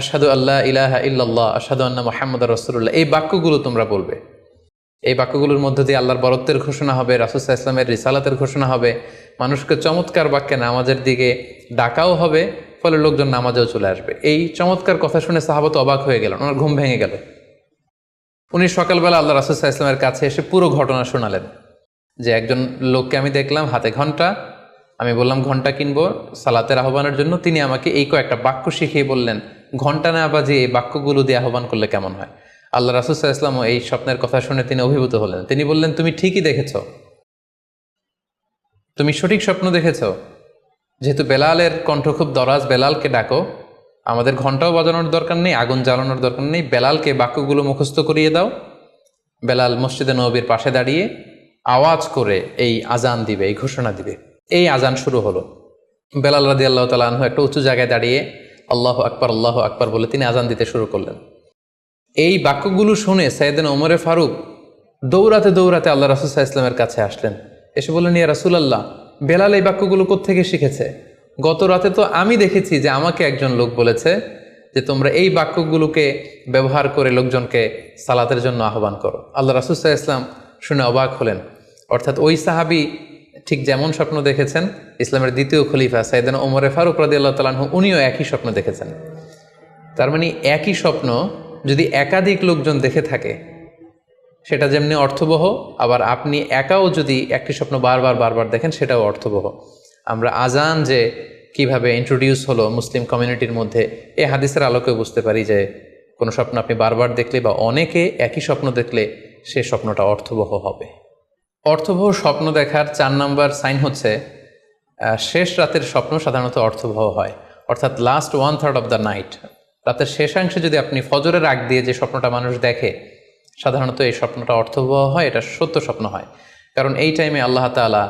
আশহাদু আল্লা ইলাহা ইল্লাল্লাহ, আশহাদু আন্না মুহাম্মাদুর রাসূলুল্লাহ, এই বাক্যগুলো তোমরা বলবে। এই বাক্যগুলোর মধ্য দিয়ে আল্লাহর বরত্বের ঘোষণা হবে, রাসূল সাল্লাল্লাহু আলাইহি ওয়াসাল্লামের রিসালাতের ঘোষণা হবে, মানুষকে চমৎকার বাক্যে নামাজের দিকে ডাকাও হবে, ফলে লোকজন নামাজেও চলে আসবে। এই চমৎকার কথা শুনে সাহাবা তো অবাক হয়ে গেলেন, ওনার ঘুম ভেঙে গেল। উনি সকালবেলা আল্লাহ রাসূল সাল্লাল্লাহু আলাইহি ওয়াসাল্লামের কাছে এসে পুরো ঘটনা শোনালেন যে একজন লোককে আমি দেখলাম হাতে ঘন্টা, আমি বললাম ঘন্টা কিনবো সালাতের আহ্বানের জন্য, তিনি আমাকে এই কয়েকটা বাক্য শিখিয়ে বললেন ঘন্টা না বাজিয়ে এই বাক্যগুলো দিয়ে আহ্বান করলে কেমন হয়। আল্লাহ রাসূল সাল্লাল্লাহু আলাইহি ওয়াসাল্লাম এই স্বপ্নের কথা শুনে তিনি অভিভূত হলেন। তিনি বললেন, তুমি ঠিকই দেখেছ, তুমি সঠিক স্বপ্ন দেখেছ। যেহেতু বেলালের কণ্ঠ খুব দরাজ, বেলালকে ডাকো, আমাদের ঘন্টাও বাজানোর দরকার নেই, আগুন জ্বালানোর দরকার নেই, বেলালকে বাক্যগুলো মুখস্থ করিয়ে দাও। বেলাল মসজিদে নববীর পাশে দাঁড়িয়ে আওয়াজ করে এই আজান দিবে, এই ঘোষণা দিবে। এই আজান শুরু হলো। বেলাল রাদিয়াল্লাহু তাআলা আনহু একটা উঁচু জায়গায় দাঁড়িয়ে আল্লাহু আকবার, আল্লাহু আকবার বলে তিনি আজান দিতে শুরু করলেন। এই বাক্যগুলো শুনে সাইয়েদনা ওমরে ফারুক দৌড়াতে দৌড়াতে আল্লাহ রাসূল সাল্লাল্লাহু আলাইহি ওয়াসাল্লামের কাছে আসলেন। এসে বললেন, ইয়া রাসূলুল্লাহ, বেলাল এই বাক্যগুলো কোত্থেকে শিখেছে? গত রাতে তো আমি দেখেছি যে আমাকে একজন লোক বলেছে যে তোমরা এই বাক্যগুলোকে ব্যবহার করে লোকজনকে সালাতের জন্য আহ্বান করো। আল্লাহ রাসূল সাল্লাল্লাহু আলাইহি ওয়াসাল্লাম শুনে অবাক হলেন। অর্থাৎ ওই সাহাবী ঠিক যেমন স্বপ্ন দেখেছেন, ইসলামের দ্বিতীয় খলিফা সাইয়েদনা ওমরে ফারুক রাদিয়াল্লাহু তাআলা আনহু উনিও একই স্বপ্ন দেখেছেন। তার মানে একই স্বপ্ন যদি একাধিক লোকজন দেখে থাকে, সেটা যেমনি অর্থবহ, আবার আপনি একাও যদি একটি স্বপ্ন বারবার বারবার দেখেন, সেটাও অর্থবহ। আমরা আজান যে কিভাবে ইন্ট্রোডিউস হলো মুসলিম কমিউনিটির মধ্যে, এই হাদিসের আলোকে বুঝতে পারি যে কোনো স্বপ্ন আপনি বারবার দেখলে বা অনেকে একই স্বপ্ন দেখলে সে স্বপ্নটা অর্থবহ হবে। অর্থবহ স্বপ্ন দেখার 4 নম্বর সাইন হচ্ছে শেষ রাতের স্বপ্ন সাধারণত অর্থবহ হয়। অর্থাৎ লাস্ট 1/3 অফ দ্য নাইট, রাতের শেষাংশে যদি আপনি ফজরের আগ দিয়ে যে স্বপ্নটা মানুষ দেখে, সাধারণত এই স্বপ্নটা অর্থবহ হয়, এটা সত্য স্বপ্ন হয়। কারণ এই টাইমে আল্লাহ তাআলা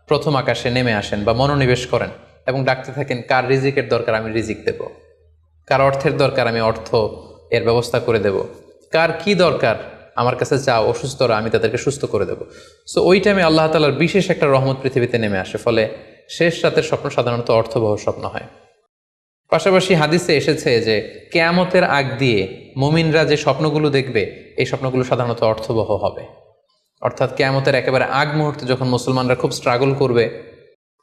প্রথম আকাশে নেমে আসেন বা মনোনিবেশ করেন এবং ডাকতে থাকেন, কার রিজিকের দরকার আমি রিজিক দেব, কার অর্থের দরকার আমি অর্থ এর ব্যবস্থা করে দেব, কার কি দরকার আমার কাছে চাও, অসুস্থরা আমি তাদেরকে সুস্থ করে দেব। সো ওই টাইমে আল্লাহ তাআলার বিশেষ একটা রহমত পৃথিবীতে নেমে আসে, ফলে শেষ রাতের স্বপ্ন সাধারণত অর্থবহ স্বপ্ন হয়। পাশাপাশি হাদিসে এসেছে যে কিয়ামতের আগ দিয়ে মুমিনরা যে স্বপ্নগুলো দেখবে, এই স্বপ্নগুলো সাধারণত অর্থবহ হবে। অর্থাৎ কিয়ামতের একেবারে আগ মুহূর্তে যখন মুসলমানরা খুব স্ট্রাগল করবে,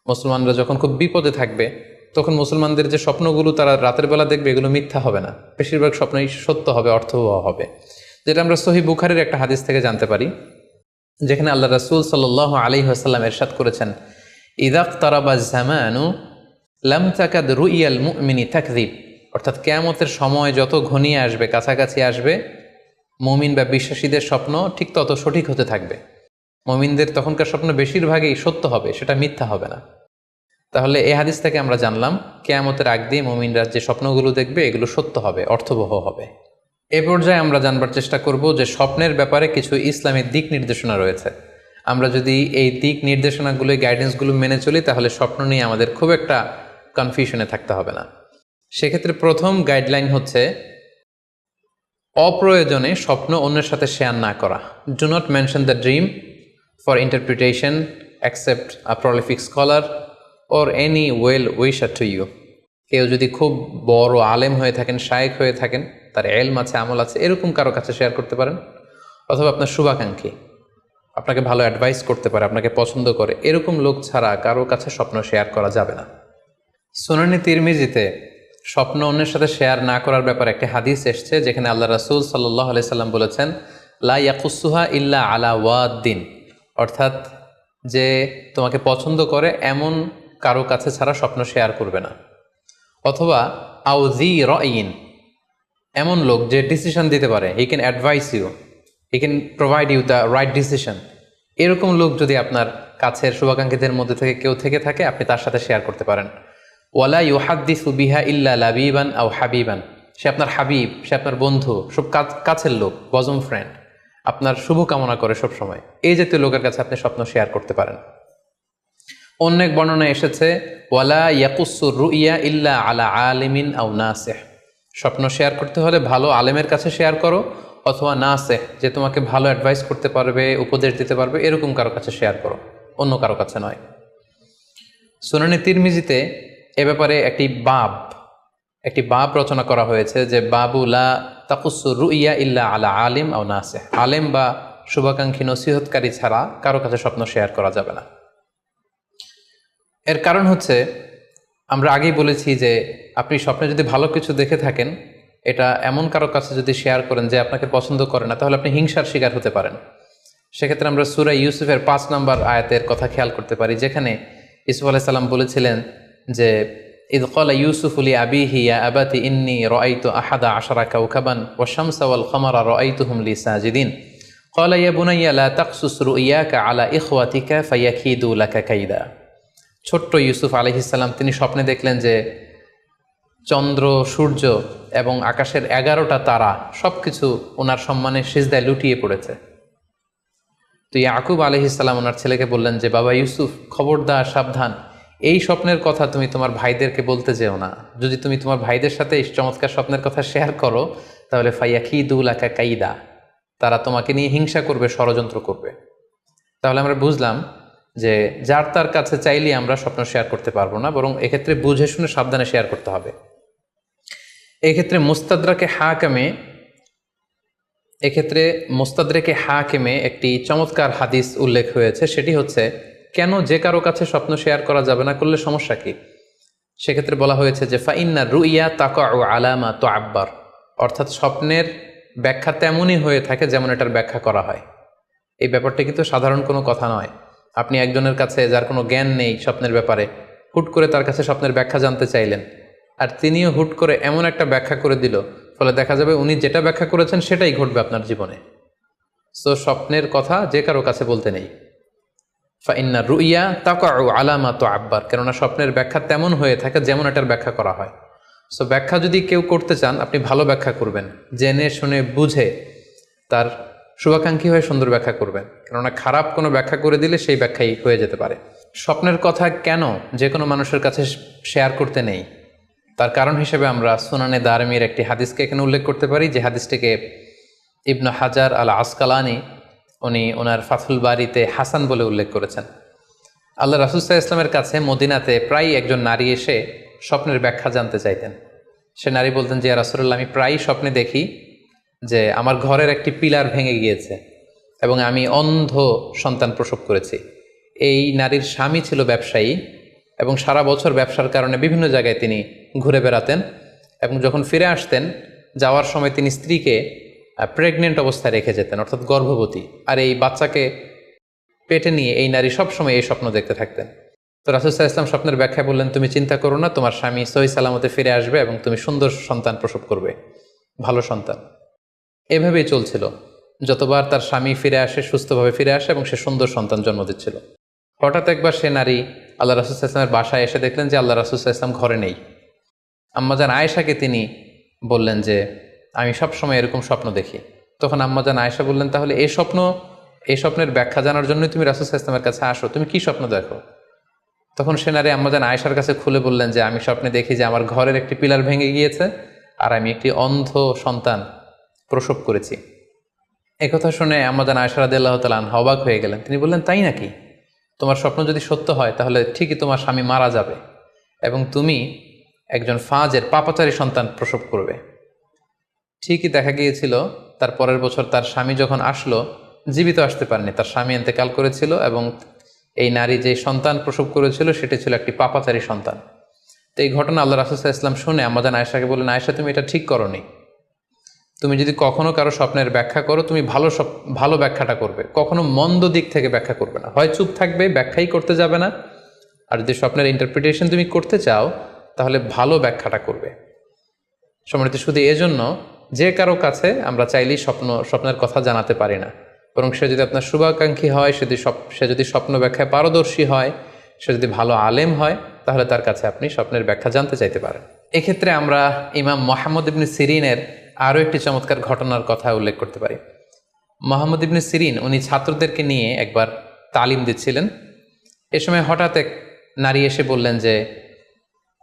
মুসলমানরা যখন খুব বিপদে থাকবে, তখন মুসলমানদের যে স্বপ্নগুলো তারা রাতের বেলা দেখবে, এগুলো মিথ্যা হবে না, বেশিরভাগ স্বপ্নই সত্য হবে, অর্থবহ হবে। যেটা আমরা সহিহ বুখারীর একটা হাদিস থেকে জানতে পারি, যেখানে আল্লাহ রাসূল সাল্লাল্লাহু আলাইহি ওয়াসাল্লাম ইরশাদ করেছেন, ইযা ইকতারাবা যামানু লাম তাকাদ রুইয়াল মুমিনি তাকযিব। অর্থাৎ কিয়ামতের সময় যত ঘনিয়ে আসবে, কাছাকাছি আসবে, মুমিন বা বিশ্বাসীদের স্বপ্ন ঠিক তত সঠিক হতে থাকবে। মুমিনদের তখনকার স্বপ্ন বেশিরভাগই সত্য হবে, সেটা মিথ্যা হবে না। তাহলে এই হাদিস থেকে আমরা জানলাম কিয়ামতের আগ দিয়ে মুমিনরা যে স্বপ্নগুলো দেখবে, এগুলো সত্য হবে, অর্থবহ হবে। এ পর্যায়ে আমরা জানবার চেষ্টা করব যে স্বপ্নের ব্যাপারে কিছু ইসলামের দিক নির্দেশনা রয়েছে। আমরা যদি এই দিক নির্দেশনাগুলো, গাইডেন্সগুলো মেনে চলি, তাহলে স্বপ্ন নিয়ে আমাদের খুব একটা কনফিউশনে থাকতে হবে না। সেক্ষেত্রে প্রথম গাইডলাইন হচ্ছে অপ্রয়োজনে স্বপ্ন অন্যের সাথে শেয়ার না করা। Do not mention the dream for interpretation except a prolific scholar or any well wisher to you. কেউ যদি খুব বড় আলেম হয়ে থাকেন, শায়েখ হয়ে থাকেন, তার ইলম আছে, আমল আছে, এরকম কারো কাছে শেয়ার করতে পারেন। অথবা আপনার শুভাকাঙ্ক্ষী আপনাকে ভালো অ্যাডভাইস করতে পারে, আপনাকে পছন্দ করে, এরকম লোক ছাড়া কারো কাছে স্বপ্ন শেয়ার করা যাবে না। সুনানে তিরমিজিতে স্বপ্ন অন্যের সাথে শেয়ার না করার ব্যাপারে একটি হাদিস এসছে, যেখানে আল্লাহ রাসূল সাল্লাল্লাহু আলাইহি সাল্লাম বলেছেন, লা ইয়াকুসুহা ইল্লা আলা ওয়াদ্দিন। অর্থাৎ যে তোমাকে পছন্দ করে এমন কারো কাছে ছাড়া স্বপ্ন শেয়ার করবে না। অথবা আউজি রাইন, এমন লোক যে ডিসিশন দিতে পারে, he can advise you, he can provide you the right decision, এরকম লোক যদি আপনার কাছের শুভাকাঙ্ক্ষীদের মধ্যে থেকে কেউ থেকে থাকে, আপনি তার সাথে শেয়ার করতে পারেন। ওয়ালা ইউহাদ্দিসু বিহা ইল্লা লাবিবান আও হাবিবান, সে আপনার হাবিব, সে আপনার বন্ধু, সব কাছের লোক, বজম ফ্রেন্ড, আপনার শুভ কামনা করে সব সময়, এই জাতীয় লোকের কাছে আপনি স্বপ্ন শেয়ার করতে পারেন। অন্য এক বর্ণনায় এসেছে ওয়ালা ইয়াকুসুর রুইয়া ইল্লা আলা আলিমিন আও নাসিহ, স্বপ্ন শেয়ার করতে হলে ভালো আলেমের কাছে শেয়ার করো, অথবা নাসিহ, যে তোমাকে ভালো অ্যাডভাইস করতে পারবে, উপদেশ দিতে পারবে, এরকম কারো কাছে শেয়ার করো, অন্য কারো কাছে নয়। সুনানে তিরমিজিতে এ ব্যাপারে একটি বাব রচনা করা হয়েছে যে বাবু লা তাকুসুর রুইয়া ইল্লা আলা আলিম আও নাসিহ, আলেম বা শুভাকাঙ্ক্ষী নসিহতকারী ছাড়া কারো কাছে স্বপ্ন শেয়ার করা যাবে না। এর কারণ হচ্ছে, আমরা আগেই বলেছি যে আপনি স্বপ্নে যদি ভালো কিছু দেখে থাকেন, এটা এমন কারো কাছে যদি শেয়ার করেন যে আপনাকে পছন্দ করে না, তাহলে আপনি হিংসার শিকার হতে পারেন। সেক্ষেত্রে আমরা সূরা ইউসুফের 5 নম্বর আয়াতের কথা খেয়াল করতে পারি, যেখানে ইউসুফ আলাইহিস সালাম বলেছিলেন যে ইয ক্বালা ইউসুফু লি আবিহি ইয়া আবাতি ইন্নী রাআইতু আহাদা আশারা কাওকাবান ওয়াশ শামসা ওয়াল কমারা রাআইতুহুম লি সাজিদিন ক্বালা ইয়া বুনাইয়া লা তাকসুস রুইয়াকা আলা ইখওয়াতিকা ফায়াকিদু লাকা কাইদা। ছোট্ট ইউসুফ আলাইহিস সালাম তিনি স্বপ্নে দেখলেন যে চন্দ্র, সূর্য এবং আকাশের 11টা তারা সবকিছু ওনার সম্মানে সিজদায় লুটিয়ে পড়েছে। তো ইয়াকুব আলাইহিস সালাম ওনার ছেলেকে বললেন যে বাবা ইউসুফ, খবরদার, সাবধান, এই স্বপ্নের কথা তুমি তোমার ভাইদেরকে বলতে যেও না। যদি তুমি তোমার ভাইদের সাথে এই চমৎকার স্বপ্নের কথা শেয়ার করো, তাহলে ফায়াকিদু লাকা কাইদা, তারা তোমাকে নিয়ে হিংসা করবে, ষড়যন্ত্র করবে। তাহলে আমরা বুঝলাম যে যার তার কাছে চাইলে আমরা স্বপ্ন শেয়ার করতে পারবো না, বরং এক্ষেত্রে বুঝে শুনে সাবধানে শেয়ার করতে হবে। এক্ষেত্রে মুস্তাদরেকে হাকিমে একটি চমৎকার হাদিস উল্লেখ হয়েছে, সেটি হচ্ছে কেন যে কারো কাছে স্বপ্ন শেয়ার করা যাবে না, করলে সমস্যা কি। সেক্ষেত্রে বলা হয়েছে যে ফাইন্না রুইয়া তাকাউ আলামা তুআব্বার, অর্থাৎ স্বপ্নের ব্যাখ্যা তেমনই হয়ে থাকে যেমন এটার ব্যাখ্যা করা হয়। এই ব্যাপারটা কিন্তু সাধারণ কোনো কথা নয়। আপনি একজনের কাছে যার কোনো জ্ঞান নেই স্বপ্নের ব্যাপারে, হুট করে তার কাছে স্বপ্নের ব্যাখ্যা জানতে চাইলেন, আর তিনিও হুট করে এমন একটা ব্যাখ্যা করে দিল, ফলে দেখা যাবে উনি যেটা ব্যাখ্যা করেছেন সেটাই ঘটবে আপনার জীবনে। সো স্বপ্নের কথা যে কারো কাছে বলতে নেই। ফাইন্না রুইয়া তাকাউ আলামা তুআব্বার, কেননা স্বপ্নের ব্যাখ্যা তেমন হয়ে থাকে যেমন এটার ব্যাখ্যা করা হয়। সো ব্যাখ্যা যদি কেউ করতে চান, আপনি ভালো ব্যাখ্যা করবেন, জেনে শুনে বুঝে তার শুভাকাঙ্ক্ষী হয়ে সুন্দর ব্যাখ্যা করবেন, কেননা খারাপ কোনো ব্যাখ্যা করে দিলে সেই ব্যাখ্যাই হয়ে যেতে পারে। স্বপ্নের কথা কেন যে কোনো মানুষের কাছে শেয়ার করতে নেই, তার কারণ হিসেবে আমরা সুনানে দারমির একটি হাদিসকে এখানে উল্লেখ করতে পারি, যে হাদিসটিকে ইবনে হাজার আল আসকালানি উনি ওনার ফাথুল বারিতে হাসান বলে উল্লেখ করেছেন। আল্লাহ রাসূল সাল্লাল্লাহু আলাইহি ওয়াসাল্লামের কাছে মদিনাতে প্রায় একজন নারী এসে স্বপ্নের ব্যাখ্যা জানতে চাইতেন। সে নারী বলতেন যে ইয়া রাসূলুল্লাহ, আমি প্রায়ই স্বপ্নে দেখি যে আমার ঘরের একটি পিলার ভেঙে গিয়েছে এবং আমি অন্ধ সন্তান প্রসব করেছি। এই নারীর স্বামী ছিল ব্যবসায়ী এবং সারা বছর ব্যবসার কারণে বিভিন্ন জায়গায় তিনি ঘুরে বেড়াতেন, এবং যখন ফিরে আসতেন যাওয়ার সময় তিনি স্ত্রীকে প্রেগনেন্ট অবস্থায় রেখে যেতেন, অর্থাৎ গর্ভবতী, আর এই বাচ্চাকে পেটে নিয়ে এই নারী সবসময় এই স্বপ্ন দেখতে থাকতেন। তো রাসূল সাল্লাল্লাহু আলাইহি ওয়াসাল্লাম স্বপ্নের ব্যাখ্যায় বললেন, তুমি চিন্তা করো না, তোমার স্বামী সহি সালামতে ফিরে আসবে এবং তুমি সুন্দর সন্তান প্রসব করবে, ভালো সন্তান। এভাবেই চলছিল, যতবার তার স্বামী ফিরে আসে, সুস্থভাবে ফিরে আসে এবং সে সুন্দর সন্তান জন্ম দিচ্ছিল। হঠাৎ একবার সে নারী আল্লাহ রাসূল সাল্লাল্লাহু আলাইহি ওয়াসাল্লামের বাসায় এসে দেখলেন যে আল্লাহ রাসূল সাল্লাল্লাহু আলাইহি ওয়াসাল্লাম ঘরে নেই। আম্মাজান আয়েশাকে তিনি বললেন যে আমি সবসময় এরকম স্বপ্ন দেখি। তখন আম্মাজান আয়েশা বললেন, তাহলে এই স্বপ্নের ব্যাখ্যা জানার জন্য তুমি রাসূল সাল্লাল্লাহু আলাইহি ওয়াসাল্লামের কাছে আসো, তুমি কি স্বপ্ন দেখো? তখন সে নারী আম্মাজান আয়েশার কাছে খুলে বললেন যে আমি স্বপ্নে দেখি যে আমার ঘরের একটি পিলার ভেঙে গিয়েছে আর আমি একটি অন্ধ সন্তান প্রসব করেছি। একথা শুনে আম্মাজান আয়েশা রাদিয়াল্লাহু তাআলা আনহা অবাক হয়ে গেলেন। তিনি বললেন, তাই নাকি? তোমার স্বপ্ন যদি সত্য হয় তাহলে ঠিকই তোমার স্বামী মারা যাবে এবং তুমি একজন ফাজের পাপাচারী সন্তান প্রসব করবে। ঠিকই দেখা গিয়েছিল, তার পরের বছর তার স্বামী যখন আসলো, জীবিত আসতে পারেনি, তার স্বামী ইন্তেকাল করেছিল এবং এই নারী যে সন্তান প্রসব করেছিল সেটি ছিল একটি পাপাচারী সন্তান। তো এই ঘটনা আল্লাহ রাসূল সাল্লাল্লাহু আলাইহি ওয়াসাল্লাম শুনে আম্মাজান আয়েশাকে বললেন, আয়েশা, তুমি এটা ঠিক করোনি। তুমি যদি কখনো কারো স্বপ্নের ব্যাখ্যা করো, তুমি ভালো ব্যাখ্যাটা করবে, কখনো মন্দ দিক থেকে ব্যাখ্যা করবে না। হয় চুপ থাকবে, ব্যাখ্যাই করতে যাবে না, আর যদি স্বপ্নের ইন্টারপ্রিটেশন তুমি করতে চাও তাহলে ভালো ব্যাখ্যাটা করবে। সম্মানিত, শুধু এজন্য যে কারো কাছে আমরা চাইলেই স্বপ্নের কথা জানাতে পারি না, বরং সে যদি আপনার শুভাকাঙ্ক্ষী হয়, সে যদি স্বপ্ন ব্যাখ্যায় পারদর্শী হয়, সে যদি ভালো আলেম হয়, তাহলে তার কাছে আপনি স্বপ্নের ব্যাখ্যা জানতে চাইতে পারেন। এক্ষেত্রে আমরা ইমাম মোহাম্মদ ইবনে সিরিনের আরও একটি চমৎকার ঘটনার কথা উল্লেখ করতে পারি। মোহাম্মদ ইবনে সিরিন উনি ছাত্রদেরকে নিয়ে একবার তালিম দিচ্ছিলেন। এ সময় হঠাৎ এক নারী এসে বললেন যে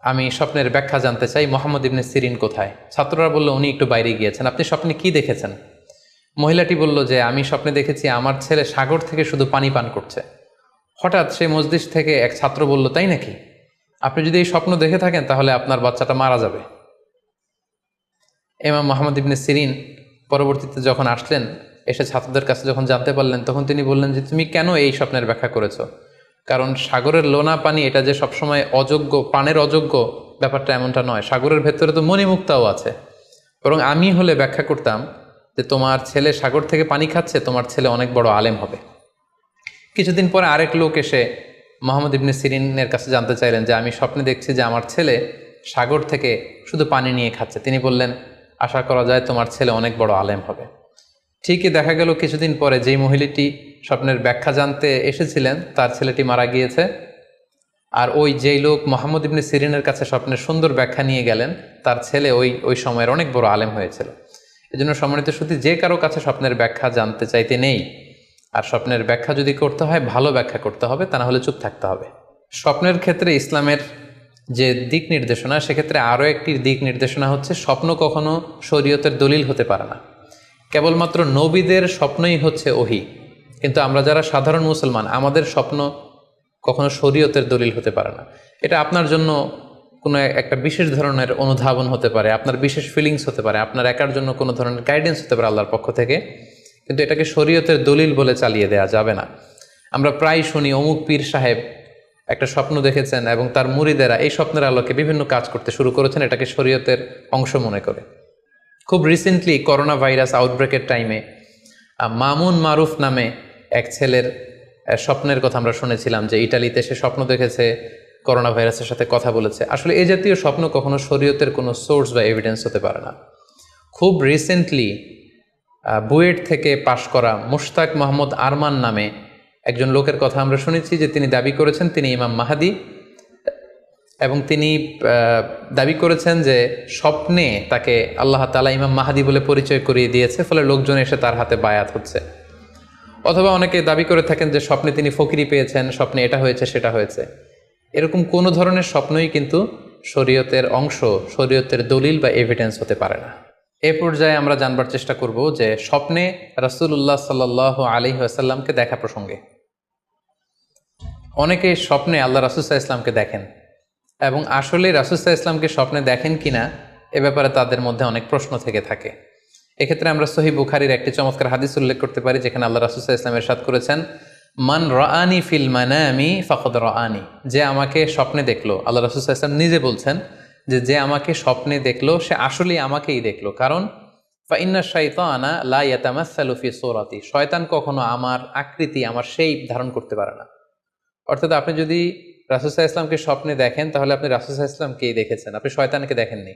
আমি স্বপ্নের ব্যাখ্যা জানতে চাই, মোহাম্মদ ইবনে সিরিন কোথায়? ছাত্ররা বলল উনি একটু বাইরে গিয়েছেন। আপনি স্বপ্নে কি দেখেছেন? মহিলাটি বলল যে আমি স্বপ্নে দেখেছি আমার ছেলে সাগর থেকে শুধু পানি পান করছে। হঠাৎ সেই মসজিদ থেকে এক ছাত্র বলল, তাই নাকি? আপনি যদি এই স্বপ্ন দেখে থাকেন তাহলে আপনার বাচ্চাটা মারা যাবে। ইমাম মোহাম্মদ ইবনে সিরিন পরবর্তীতে যখন আসলেন, এসে ছাত্রদের কাছে যখন জানতে পারলেন, তখন তিনি বললেন যে তুমি কেন এই স্বপ্নের ব্যাখ্যা করেছো? কারণ সাগরের লোনা পানি এটা যে সবসময় অযোগ্য, পানের অযোগ্য ব্যাপারটা এমনটা নয়। সাগরের ভেতরে তো মণিমুক্তাও আছে। বরং আমি হলে ব্যাখ্যা করতাম যে তোমার ছেলে সাগর থেকে পানি খাচ্ছে, তোমার ছেলে অনেক বড় আলেম হবে। কিছুদিন পরে আরেক লোক এসে মোহাম্মদ ইবনে সিরিনের কাছে জানতে চাইলেন যে আমি স্বপ্নে দেখছি যে আমার ছেলে সাগর থেকে শুধু পানি নিয়ে খাচ্ছে। তিনি বললেন আশা করা যায় তোমার ছেলে অনেক বড় আলেম হবে। ঠিকই দেখা গেল কিছুদিন পরে যেই মহিলাটি স্বপ্নের ব্যাখ্যা জানতে এসেছিলেন তার ছেলেটি মারা গিয়েছে। আর ওই যেই লোক মোহাম্মদ ইবনে সিরিনের কাছে স্বপ্নের সুন্দর ব্যাখ্যা নিয়ে গেলেন, তার ছেলে ওই সময়ের অনেক বড় আলেম হয়েছিল। এজন্য সম্মানিত শুধু যে কারো কাছে স্বপ্নের ব্যাখ্যা জানতে চাইতে নেই। আর স্বপ্নের ব্যাখ্যা যদি করতে হয় ভালো ব্যাখ্যা করতে হবে, তা না হলে চুপ থাকতে হবে। স্বপ্নের ক্ষেত্রে ইসলামের যে দিক নির্দেশনা, সেক্ষেত্রে আরও একটি দিক নির্দেশনা হচ্ছে স্বপ্ন কখনো শরীয়তের দলিল হতে পারে না। কেবলমাত্র নবীদের স্বপ্নই হচ্ছে ওহী, কিন্তু আমরা যারা সাধারণ মুসলমান আমাদের স্বপ্ন কখনো শরীয়তের দলিল হতে পারে না। এটা আপনার জন্য কোনো একটা বিশেষ ধরনের অনুধাবন হতে পারে, আপনার বিশেষ ফিলিংস হতে পারে, আপনার একার জন্য কোনো ধরনের গাইডেন্স হতে পারে আল্লাহর পক্ষ থেকে, কিন্তু এটাকে শরীয়তের দলিল বলে চালিয়ে দেওয়া যাবে না। আমরা প্রায় শুনি অমুক পীর সাহেব একটা স্বপ্ন দেখেছেন এবং তার মুরিদেরা এই স্বপ্নের আলোকে বিভিন্ন কাজ করতে শুরু করেছেন, এটাকে শরীয়তের অংশ মনে করে। খুব রিসেন্টলি করোনা ভাইরাস আউটব্রেকের টাইমে মামুন মারুফ নামে এক ছেলের স্বপ্নের কথা আমরা শুনেছিলাম যে ইটালিতে সে স্বপ্ন দেখেছে, করোনা ভাইরাসের সাথে কথা বলেছে। আসলে এই জাতীয় স্বপ্ন কখনো শরীয়তের কোনো সোর্স বা এভিডেন্স হতে পারে না। খুব রিসেন্টলি বুয়েট থেকে পাশ করা মুশতাক মোহাম্মদ আরমান নামে একজন লোকের কথা আমরা শুনেছি যে তিনি দাবি করেছেন তিনি ইমাম মাহাদি, এবং তিনি দাবি করেছেন যে স্বপ্নে তাকে আল্লাহ তাআলা ইমাম মাহাদি বলে পরিচয় করিয়ে দিয়েছে, ফলে লোকজন এসে তার হাতে বায়াত হচ্ছে। অথবা অনেকে দাবি করে থাকেন যে স্বপ্নে তিনি ফকিরি পেয়েছেন, স্বপ্নে এটা হয়েছে সেটা হয়েছে। এরকম কোনো ধরনের স্বপ্নই কিন্তু শরীয়তের অংশ, শরীয়তের দলিল বা এভিডেন্স হতে পারে না। এ পর্যায়ে আমরা জানবার চেষ্টা করব যে স্বপ্নে রাসূলুল্লাহ সাল্লাল্লাহু আলাইহি ওয়াসাল্লামকে দেখা প্রসঙ্গে অনেকে স্বপ্নে আল্লাহ রাসূল সাল্লাল্লাহু আলাইহি ওয়াসাল্লামকে দেখেন, এবং আসলে রাসূল সাল্লাল্লাহু আলাইহি ওয়াসাল্লামকে স্বপ্নে দেখেন কিনা এ ব্যাপারে তাদের মধ্যে অনেক প্রশ্ন থেকে থাকে। এক্ষেত্রে আমরা সহিহ বুখারীর একটি চমৎকার হাদিস উল্লেখ করতে পারি, যেখানে আল্লাহ রাসূল সাল্লাল্লাহু আলাইহি ওয়াসাল্লাম ইরশাদ করেছেন, মান রাআনি ফিল মানামি ফাকাদ রাআনি। যে আমাকে স্বপ্নে দেখলো, আল্লাহ রাসূল সাল্লাল্লাহু আলাইহি ওয়াসাল্লাম নিজে বলছেন যে আমাকে স্বপ্নে দেখলো সে আসলেই আমাকেই দেখলো। কারণ ফা ইন্না শাইতানা লা ইয়াতামাসসালু ফি সূরাতি, শয়তান কখনো আমার আকৃতি, আমার শেপ ধারণ করতে পারে না। অর্থাৎ আপনি যদি রাসূল সাল্লাল্লাহু আলাইহি ওয়াসাল্লামকে স্বপ্নে দেখেন তাহলে আপনি রাসূল সাল্লাল্লাহু আলাইহি ওয়াসাল্লামকেই দেখেছেন, আপনি শয়তানকে দেখেননি।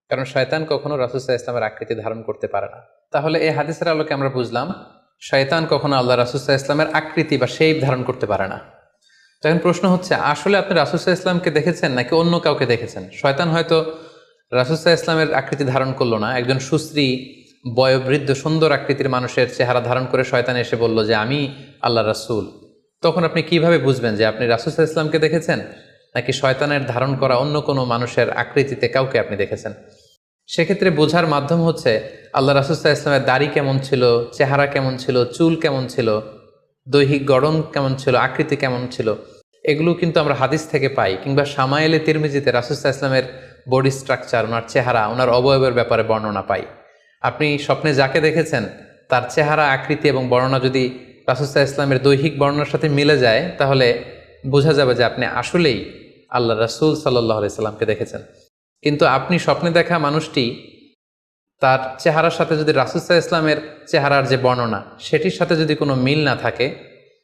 কারণ শয়তান কখনো রাসূল সাল্লাল্লাহু আলাইহি ওয়াসাল্লামের আকৃতি ধারণ করতে পারে না। তাহলে এই হাদিসের আলোকে আমরা বুঝলাম শয়তান কখনো আল্লাহ রাসূল সাল্লাল্লাহু আলাইহি ওয়াসাল্লামের আকৃতি বা শেপ ধারণ করতে পারে না। তখন প্রশ্ন হচ্ছে, আসলে আপনি রাসূল সাল্লাল্লাহু আলাইহি ওয়াসাল্লামকে দেখেছেন নাকি অন্য কাউকে দেখেছেন? শয়তান হয়তো রাসূল সাল্লাল্লাহু আলাইহি ওয়াসাল্লামের আকৃতি ধারণ করলো না, একজন সুশ্রী বয়োবৃদ্ধ সুন্দর আকৃতির মানুষের চেহারা ধারণ করে শয়তান এসে বলল যে আমি আল্লাহ রাসূল। তখন আপনি কিভাবে বুঝবেন যে আপনি রাসূল সাল্লাল্লাহু আলাইহি ওয়াসাল্লামকে দেখেছেন নাকি শয়তানের ধারণ করা অন্য কোনো মানুষের আকৃতিতে কাউকে আপনি দেখেছেন? সেক্ষেত্রে বোঝার মাধ্যম হচ্ছে আল্লাহ রাসূল সাল্লাল্লাহু আলাইহি ওয়াসাল্লামের দাড়ি কেমন ছিল, চেহারা কেমন ছিল, চুল কেমন ছিল, দৈহিক গড়ন কেমন ছিল, আকৃতি কেমন ছিল, এগুলো কিন্তু আমরা হাদিস থেকে পাই, কিংবা শামায়েলে তিরমিজিতে রাসূল সাল্লাল্লাহু আলাইহি ওয়াসাল্লামের বডি স্ট্রাকচার, ওনার চেহারা, ওনার অবয়বের ব্যাপারে বর্ণনা পাই। আপনি স্বপ্নে যাকে দেখেছেন তার চেহারা, আকৃতি এবং বর্ণনা যদি রাসূল সাল্লাল্লাহু আলাইহি ওয়াসাল্লামের দৈহিক বর্ণনার সাথে মিলে যায় তাহলে বোঝা যাবে যে আপনি আসলেই আল্লাহ রাসূল সাল্লাল্লাহু আলাইহি ওয়াসাল্লামকে দেখেছেন। কিন্তু আপনি স্বপ্নে দেখা মানুষটি তার চেহারার সাথে যদি রাসূল সাল্লাল্লাহু আলাইহি ওয়াসাল্লামের চেহারার যে বর্ণনা সেটির সাথে যদি কোনো মিল না থাকে,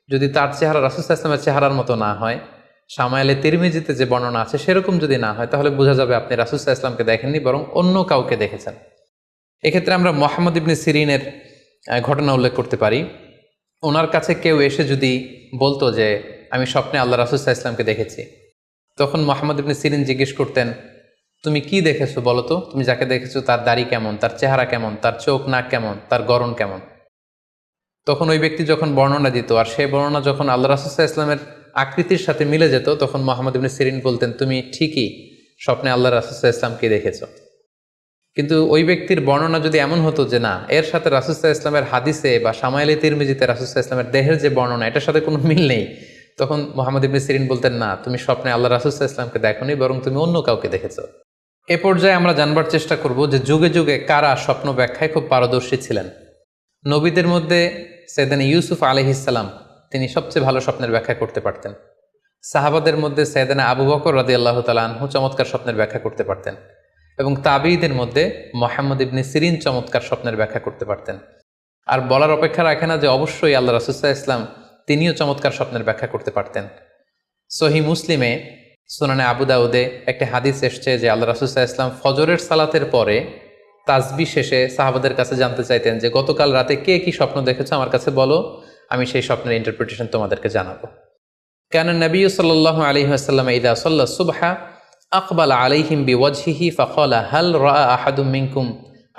যদি তার চেহারা রাসূল সাল্লাল্লাহু আলাইহি ওয়াসাল্লামের চেহারার মতো না হয়, শামায়েলে তিরমিজিতে যে বর্ণনা আছে সেরকম যদি না হয়, তাহলে বোঝা যাবে আপনি রাসূল সাল্লাল্লাহু আলাইহি ওয়াসাল্লামকে দেখেননি, বরং অন্য কাউকে দেখেছেন। এক্ষেত্রে আমরা মুহাম্মদ ইবনে সিরিনের ঘটনা উল্লেখ করতে পারি। ওনার কাছে কেউ এসে যদি বলতো যে আমি স্বপ্নে আল্লাহ রাসূল সাল্লাল্লাহু আলাইহি ওয়াসাল্লামকে দেখেছি, তখন মুহাম্মদ ইবনে সিরিন জিজ্ঞেস করতেন তুমি কি দেখেছো বলো তো, তুমি যাকে দেখেছো তার দাড়ি কেমন, তার চেহারা কেমন, তার চোখ নাক কেমন, তার গড়ন কেমন। তখন ওই ব্যক্তি যখন বর্ণনা দিত আর সেই বর্ণনা যখন আল্লাহ রাসূল সাল্লাল্লাহু আলাইহি ওয়াসাল্লামের আকৃতির সাথে মিলে যেত, তখন মুহাম্মদ ইবনে সিরিন বলতেন, তুমি ঠিকই স্বপ্নে আল্লাহ রাসূল সাল্লাল্লাহু আলাইহি ওয়াসাল্লামকে দেখেছো। কিন্তু ওই ব্যক্তির বর্ণনা যদি এমন হতো যে না, এর সাথে রাসূল সাল্লাল্লাহু আলাইহি ওয়াসাল্লামের হাদিসে বা শামাইলে তিরমিজিতে রাসূল সাল্লাল্লাহু আলাইহি ওয়াসাল্লামের দেহের যে বর্ণনা, এটার সাথে কোনো মিল নেই, তখন মুহাম্মদ ইবনে সিরিন বলতেন, না, তুমি স্বপ্নে আল্লাহ রাসূল সাল্লাল্লাহু আলাইহি ওয়াসাল্লামকে দেখোনি, বরং তুমি অন্য কাউকে দেখেছো। এ পর্যায়ে আমরা জানবার চেষ্টা করব যে যুগে যুগে কারা স্বপ্ন ব্যাখ্যায় খুব পারদর্শী ছিলেন। নবীদের মধ্যে সাইয়েদনা ইউসুফ আলাইহিস সালাম, তিনি সবচেয়ে ভালো স্বপ্নের ব্যাখ্যা করতে পারতেন। সাহাবাদের মধ্যে সাইয়েদনা আবু বকর রাদিয়াল্লাহু তাআলা আনহু চমৎকার স্বপ্নের ব্যাখ্যা করতে পারতেন, এবং তাবিঈদের মধ্যে মুহাম্মদ ইবনে সিরিন চমৎকার স্বপ্নের ব্যাখ্যা করতে পারতেন। আর বলার অপেক্ষা রাখে না যে অবশ্যই আল্লাহ রাসূল সাল্লাল্লাহু আলাইহি ওয়াসাল্লাম তিনিও চমৎকার স্বপ্নের ব্যাখ্যা করতে পারতেন। সহিহ মুসলিমে, সুনানে আবু দাউদে একটি হাদিস এসছে যে আল্লাহ রাসূল সাল্লাল্লাহু আলাইহি ওয়াসাল্লাম ফজরের সালাতের পরে তাসবিহ শেষে সাহাবাদের কাছে জানতে চাইতেন যে গতকাল রাতে কে কি স্বপ্ন দেখেছো আমার কাছে বলো, আমি সেই স্বপ্নের ইন্টারপ্রিটেশন তোমাদেরকে জানাবো। কানা নবী সাল্লাল্লাহু আলাইহি ওয়াসাল্লাম ইযা সাল্লা সুবহা আকবালা আলাইহিম বিওয়াজহিহি ফাকালা হাল রাআ আহাদুম মিনকুম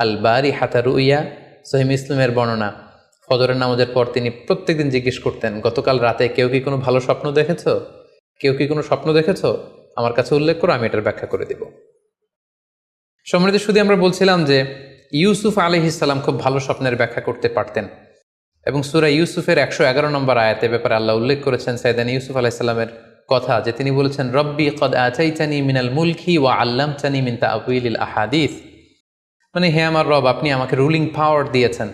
আল বারিহাতা রুইয়া। সহিহ মুসলিমের বর্ণনা, ফজরের নামাজের পর তিনি প্রত্যেকদিন জিজ্ঞেস করতেন, গতকাল রাতে কেউ কি কোনো ভালো স্বপ্ন দেখেছো, কেউ কি কোনো স্বপ্ন দেখেছো, আমার কাছে উল্লেখ করো, আমি এটার ব্যাখ্যা করে দিব। সম্মানিত শুধু আমরা বলছিলাম যে ইউসুফ আলাইহিস সালাম খুব ভালো স্বপ্নের ব্যাখ্যা করতে পারতেন, এবং সূরা ইউসুফের 111 নম্বর আয়াতে ব্যাপারে আল্লাহ উল্লেখ করেছেন সাইয়েদনা ইউসুফ আলাইহিস সালামের কথা, যে তিনি বলেছেন, রব্বি কদ আতাইতানি মিনাল মুলকি ওয়া আল্লামতানি মিন তা'ওয়িলিল আহাদিস। মানে হে আমার রব, আপনি আমাকে রুলিং পাওয়ার দিয়েছেন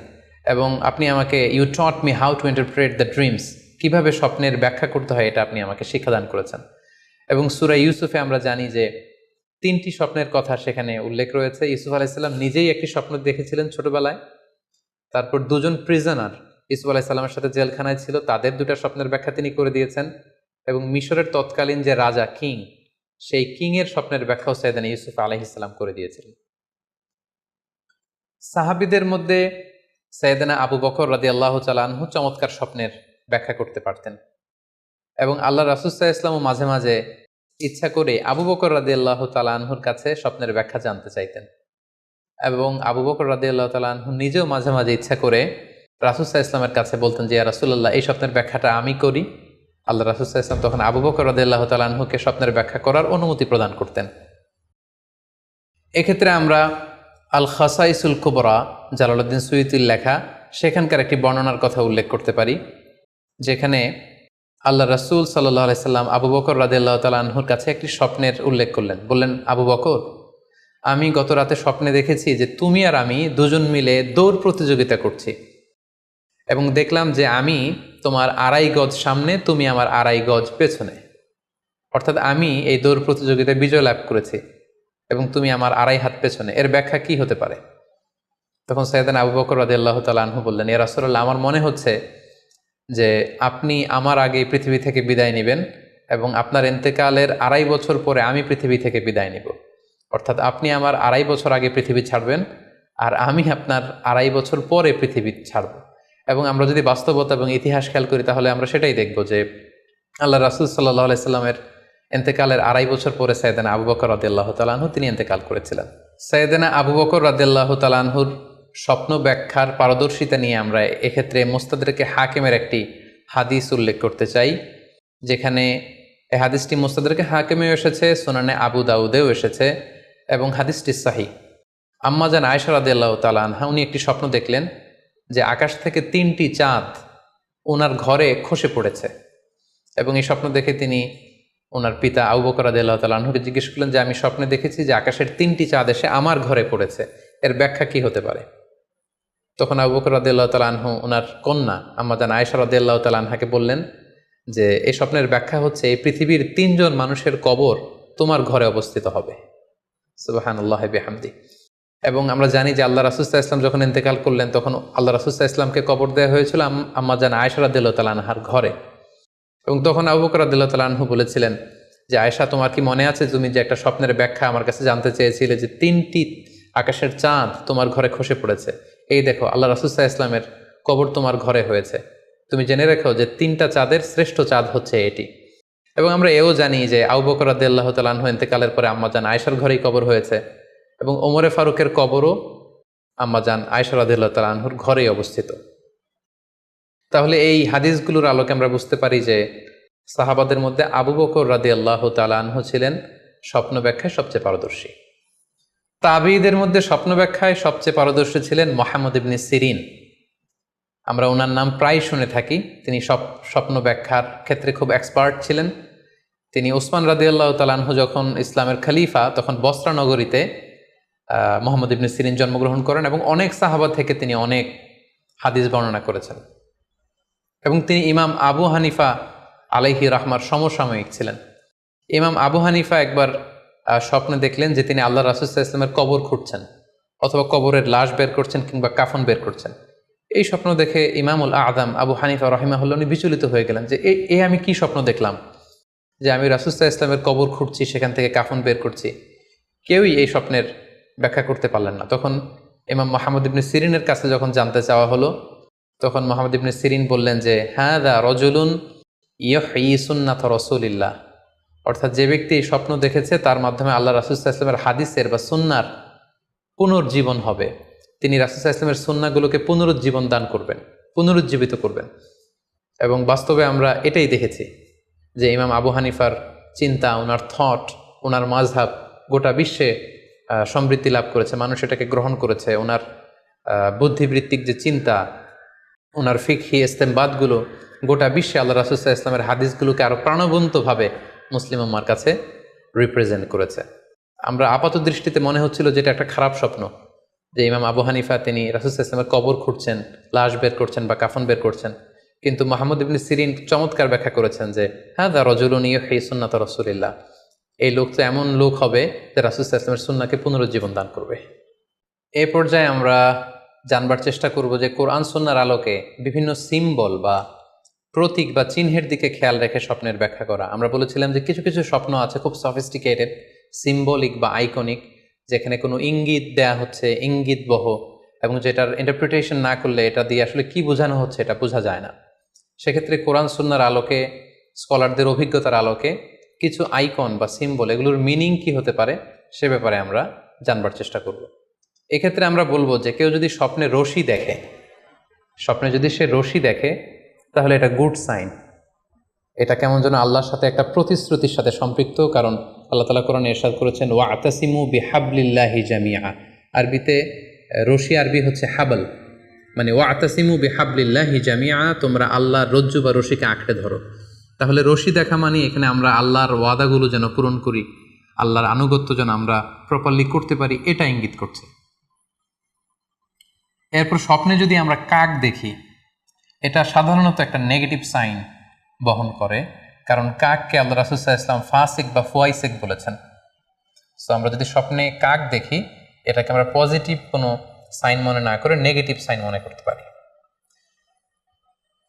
এবং আপনি আমাকে you taught me how to interpret the dreams, কিভাবে স্বপ্নের ব্যাখ্যা করতে হয় এটা আপনি আমাকে শিক্ষাদান করেছেন। এবং সূরা ইউসুফে আমরা জানি যে 3টি স্বপ্নের কথা সেখানে উল্লেখ রয়েছে। ইউসুফ আলাইহিস সালাম নিজেই একটি স্বপ্ন দেখেছিলেন ছোটবেলায়, তারপর 2জন প্রিজনার ইউসুফ আলাইহিস সালামের সাথে জেলখানায় ছিল, তাদের 2টা স্বপ্নের ব্যাখ্যা তিনি করে দিয়েছেন, এবং মিশরের তৎকালীন যে রাজা কিং, সেই কিংয়ের স্বপ্নের ব্যাখ্যাও সাইয়েদনা ইউসুফ আলাইহিস সালাম করে দিয়েছিলেন। সাহাবীদের মধ্যে সাইয়েদনা আবু বকর রাদিয়াল্লাহু তাআলা আনহু চমৎকার স্বপ্নের ব্যাখ্যা করতে পারতেন, এবং আল্লাহ রাসূল সাল্লাল্লাহু আলাইহি ওয়াসাল্লাম মাঝে মাঝে ইচ্ছা করে আবু বকর রাদিয়াল্লাহু তাআলা আনহুর কাছে স্বপ্নের ব্যাখ্যা জানতে চাইতেন, এবং আবু বকর রাদিয়াল্লাহু তাআলা আনহু নিজেও মাঝে মাঝে ইচ্ছা করে রাসূল সাল্লাল্লাহু আলাইহি ওয়াসাল্লামের কাছে বলতেন যে ইয়া রাসূলুল্লাহ, এই স্বপ্নের ব্যাখ্যাটা আমি করি। আল্লাহ রাসূল সাল্লাল্লাহু আলাইহি ওয়াসাল্লাম তখন আবু বকর রাদিয়াল্লাহু তাআলা আনহুকে স্বপ্নের ব্যাখ্যা করার অনুমতি প্রদান করতেন। এক্ষেত্রে আমরা আল খাসাইসুল কুবরা, জালালউদ্দিন সুয়ুতির লেখা, সেখানকার একটি বর্ণনার কথা উল্লেখ করতে পারি, যেখানে আল্লাহ রাসূল সাল্লাল্লাহু আলাইহি সাল্লাম আবু বকর রাদিয়াল্লাহু তাআলা আনহুর কাছে একটি স্বপ্নের উল্লেখ করলেন। বললেন, আবু বকর, আমি গত রাতে স্বপ্নে দেখেছি যে তুমি আর আমি 2জন মিলে দৌড় প্রতিযোগিতা করছি, এবং দেখলাম যে আমি তোমার 2.5 গজ সামনে, তুমি আমার 2.5 গজ পেছনে, অর্থাৎ আমি এই দৌড় প্রতিযোগিতায় বিজয় লাভ করেছি এবং তুমি আমার 2.5 হাত পেছনে। এর ব্যাখ্যা কি হতে পারে? তখন সাইয়েদনা আবু বকর রাদিয়াল্লাহু তাআলা আনহু বললেন, ইয়া রাসূলুল্লাহ, আমার মনে হচ্ছে যে আপনি আমার আগে পৃথিবী থেকে বিদায় নেবেন এবং আপনার ইন্তেকালের 2.5 বছর পরে আমি পৃথিবী থেকে বিদায় নিব, অর্থাৎ আপনি আমার 2.5 বছর আগে পৃথিবী ছাড়বেন আর আমি আপনার 2.5 বছর পরে পৃথিবী ছাড়ব। এবং আমরা যদি বাস্তবতা এবং ইতিহাস খেয়াল করি তাহলে আমরা সেটাই দেখব যে আল্লাহ রাসূল সাল্লাল্লাহু আলাইহি সাল্লামের ইন্তেকালের 2.5 বছর পরে সাইয়েদনা আবু বকর রাদিয়াল্লাহু তাআলা আনহু তিনি ইন্তেকাল করেছিলেন। সাইয়েদনা আবু বকর রাদিয়াল্লাহু তাআলা আনহুর স্বপ্ন ব্যাখ্যার পারদর্শিতা নিয়ে আমরা এক্ষেত্রে মুস্তাদরেকে হাকিমের একটি হাদিস উল্লেখ করতে চাই, যেখানে এই হাদিসটি মুস্তাদরেকে হাকিমেও এসেছে, সুনানে আবু দাউদেও এসেছে, এবং হাদিসটি সহিহ। আম্মা জান আয়েশা রাদিয়াল্লাহু তাআলা আনহা, উনি একটি স্বপ্ন দেখলেন যে আকাশ থেকে 3টি চাঁদ ওনার ঘরে খসে পড়েছে, এবং এই স্বপ্ন দেখে তিনি ওনার পিতা আবু বকর রাদিয়াল্লাহু তাআলা আনহুকে জিজ্ঞেস করলেন যে আমি স্বপ্নে দেখেছি যে আকাশের 3টি চাঁদ এসে আমার ঘরে পড়েছে, এর ব্যাখ্যা কি হতে পারে? তখন আবু বকর রাদিয়াল্লাহু তাআলা আনহু ওনার কন্যা আম্মা জান আয়েশা রাদিয়াল্লাহু তাআলা আনহাকে বললেন যে এই স্বপ্নের ব্যাখ্যা হচ্ছে এই পৃথিবীর 3জন মানুষের কবর তোমার ঘরে অবস্থিত হবে। সুবহানাল্লাহি বিহামদি। এবং আমরা জানি যে আল্লাহ রাসূল সাল্লাল্লাহু আলাইহি ওয়াসাল্লাম যখন ইন্তেকাল করলেন তখন আল্লাহ রাসূল সাল্লাল্লাহু আলাইহি ওয়াসাল্লামকে কবর দেওয়া হয়েছিল আম্মা জান আয়েশা রাদিয়াল্লাহু তাআলা আনহার ঘরে, এবং তখন আবু বকর রাদিয়াল্লাহু তাআলা আনহু বলেছিলেন যে আয়েশা, তোমার কি মনে আছে তুমি যে একটা স্বপ্নের ব্যাখ্যা আমার কাছে জানতে চেয়েছিলে যে 3টি আকাশের চাঁদ তোমার ঘরে খসে পড়েছে, এই দেখো আল্লাহ রাসূল সাল্লাল্লাহু আলাইহি ওয়াসাল্লামের কবর তোমার ঘরে হয়েছে, তুমি জেনে রেখো যে 3টা চাঁদের শ্রেষ্ঠ চাঁদ হচ্ছে এটি। এবং আমরা এও জানি যে আবু বকর রাদিয়াল্লাহু তাআলা আনহু ইন্তেকালের পরে আম্মাজান আয়েশার ঘরেই কবর হয়েছে, এবং ওমরে ফারুকের কবরও আম্মাজান আয়েশা রাদিয়াল্লাহু তাআলা আনহুর ঘরেই অবস্থিত। তাহলে এই হাদিসগুলোর আলোকে আমরা বুঝতে পারি যে সাহাবাদের মধ্যে আবু বকর রাদিয়াল্লাহু তাআলা আনহু ছিলেন স্বপ্ন ব্যাখ্যায় সবচেয়ে পারদর্শী। তাবিঈদের মধ্যে স্বপ্ন ব্যাখ্যায় সবচেয়ে পারদর্শী ছিলেন মুহাম্মদ ইবনে সিরিন। আমরা ওনার নাম প্রায় শুনে থাকি। তিনি স্বপ্ন ব্যাখ্যার ক্ষেত্রে খুব এক্সপার্ট ছিলেন। তিনি ওসমান রাদিয়াল্লাহু তাআলা আনহু যখন ইসলামের খলিফা, তখন বসরা নগরীতে মুহাম্মদ ইবনে সিরিন জন্মগ্রহণ করেন এবং অনেক সাহাবা থেকে তিনি অনেক হাদিস বর্ণনা করেছেন। এবং তিনি ইমাম আবু হানিফা আলাইহি রাহমার সমসাময়িক ছিলেন। ইমাম আবু হানিফা একবার স্বপ্নে দেখলেন যে তিনি আল্লাহ রাসূল সাল্লাল্লাহু আলাইহি ওয়াসাল্লামের কবর খুঁড়ছেন, অথবা কবরের লাশ বের করছেন কিংবা কাফন বের করছেন। এই স্বপ্ন দেখে ইমামুল আযম আবু হানিফা রাহিমাহুল্লাহ উনি বিচলিত হয়ে গেলেন যে এই আমি কি স্বপ্ন দেখলাম, যে আমি রাসূল সাল্লাল্লাহু আলাইহি ওয়াসাল্লামের কবর খুঁড়ছি, সেখান থেকে কাফন বের করছি। কেউই এই স্বপ্নের ব্যাখ্যা করতে পারলেন না। তখন ইমাম মুহাম্মদ ইবনে সিরিনের কাছে যখন জানতে চাওয়া হলো, তখন মুহাম্মদ ইবনে সিরিন বললেন যে হাযা রাজুলুন ইউহয়ি সুন্নাত রাসূলিল্লাহ, অর্থাৎ যে ব্যক্তি এই স্বপ্ন দেখেছে তার মাধ্যমে আল্লাহ রাসূল সাল্লাল্লাহু আলাইহি ওয়াসাল্লামের হাদিসের বা সুন্নাহর পুনর্জীবন হবে। তিনি রাসূল সাল্লাল্লাহু আলাইহি ওয়াসাল্লামের সুন্নাহগুলোকে পুনরুজ্জীবন দান করবেন, পুনরুজ্জীবিত করবেন। এবং বাস্তবে আমরা এটাই দেখেছি যে ইমাম আবু হানিফার চিন্তা, ওনার থট, ওনার মাযহাব গোটা বিশ্বে সমৃদ্ধি লাভ করেছে, মানুষ এটাকে গ্রহণ করেছে। ওনার বুদ্ধিবৃত্তিক যে চিন্তা, ওনার ফিকহি ইস্তেমবাদগুলো গোটা বিশ্বে আল্লাহ রাসূল সাল্লাল্লাহু আলাইহি ওয়াসাল্লামের হাদিসগুলোকে আরও প্রাণবন্তভাবে মুসলিম উম্মার কাছে রিপ্রেজেন্ট করেছে। আমরা আপাত দৃষ্টিতে মনে হচ্ছিল যে এটা একটা খারাপ স্বপ্ন, যে ইমাম আবু হানিফা তিনি রাসূল সাল্লাল্লাহু আলাইহি ওয়াসাল্লামের কবর খুঁড়ছেন, লাশ বের করছেন বা কাফন বের করছেন। কিন্তু মুহাম্মদ ইবনে সিরিন চমৎকার ব্যাখ্যা করেছেন যে হাযা রাজুলুন ইউহয়ি সুন্নাত রাসূলিল্লাহ, এই লোক তো এমন লোক হবে যে রাসূল সাল্লাল্লাহু আলাইহি ওয়াসাল্লামের সুন্নাহকে পুনরুজ্জীবন দান করবে। এই পর্যায়ে আমরা জানবার চেষ্টা করব যে কোরআন সুন্নাহর আলোকে বিভিন্ন সিম্বল বা প্রতীক বা চিহ্নের দিকে খেয়াল রেখে স্বপ্নের ব্যাখ্যা করা। আমরা বলেছিলাম যে কিছু কিছু স্বপ্ন আছে খুব সফিস্টিকেটেড, সিম্বলিক বা আইকনিক, যেখানে কোনো ইঙ্গিত দেয়া হচ্ছে, ইঙ্গিতবহ, এবং যেটার ইন্টারপ্রিটেশন না করলে এটা দিয়ে আসলে কি বোঝানো হচ্ছে এটা বোঝা যায় না। সেক্ষেত্রে কোরআন সুন্নাহর আলোকে, স্কলারদের অভিজ্ঞতার আলোকে কিছু আইকন বা সিম্বল, এগুলোর মিনিং কি হতে পারে সে ব্যাপারে আমরা জানবার চেষ্টা করব। এক্ষেত্রে আমরা বলবো যে কেউ যদি স্বপ্নে রশি দেখে, স্বপ্নে যদি সে রশি দেখে, তাহলে এটা গুড সাইন। এটা কেমন যেন আল্লাহর সাথে একটা প্রতিশ্রুতির সাথে সম্পৃক্ত, কারণ আল্লাহ তাআলা কোরআনে ইরশাদ করেছেন ওয়াতাসিমু বিহাবলিল্লাহি জামিআ। আরবিতে রশি আরবি হচ্ছে হাবল, মানে ওয়াতাসিমু বিহাবলিল্লাহি জামিআ, তোমরা আল্লাহর রজ্জু বা রশিকে আঁকড়ে ধরো। তাহলে রশি দেখা মানে এখানে আমরা আল্লাহর ওয়াদাগুলো যেন পূরণ করি, আল্লাহর আনুগত্য যেন আমরা প্রপারলি করতে পারি, এটা ইঙ্গিত করছে। এরপর স্বপ্নে যদি আমরা কাক দেখি, এটা সাধারণত একটা নেগেটিভ সাইন বহন করে, কারণ কাককে আল্লাহ রাসূল সাল্লাল্লাহু আলাইহি ওয়াসাল্লাম ফাসিক বা ফুয়াইসিক বলেছেন। সো আমরা যদি স্বপ্নে কাক দেখি, এটাকে আমরা পজিটিভ কোনো সাইন মনে না করে নেগেটিভ সাইন মনে করতে পারি।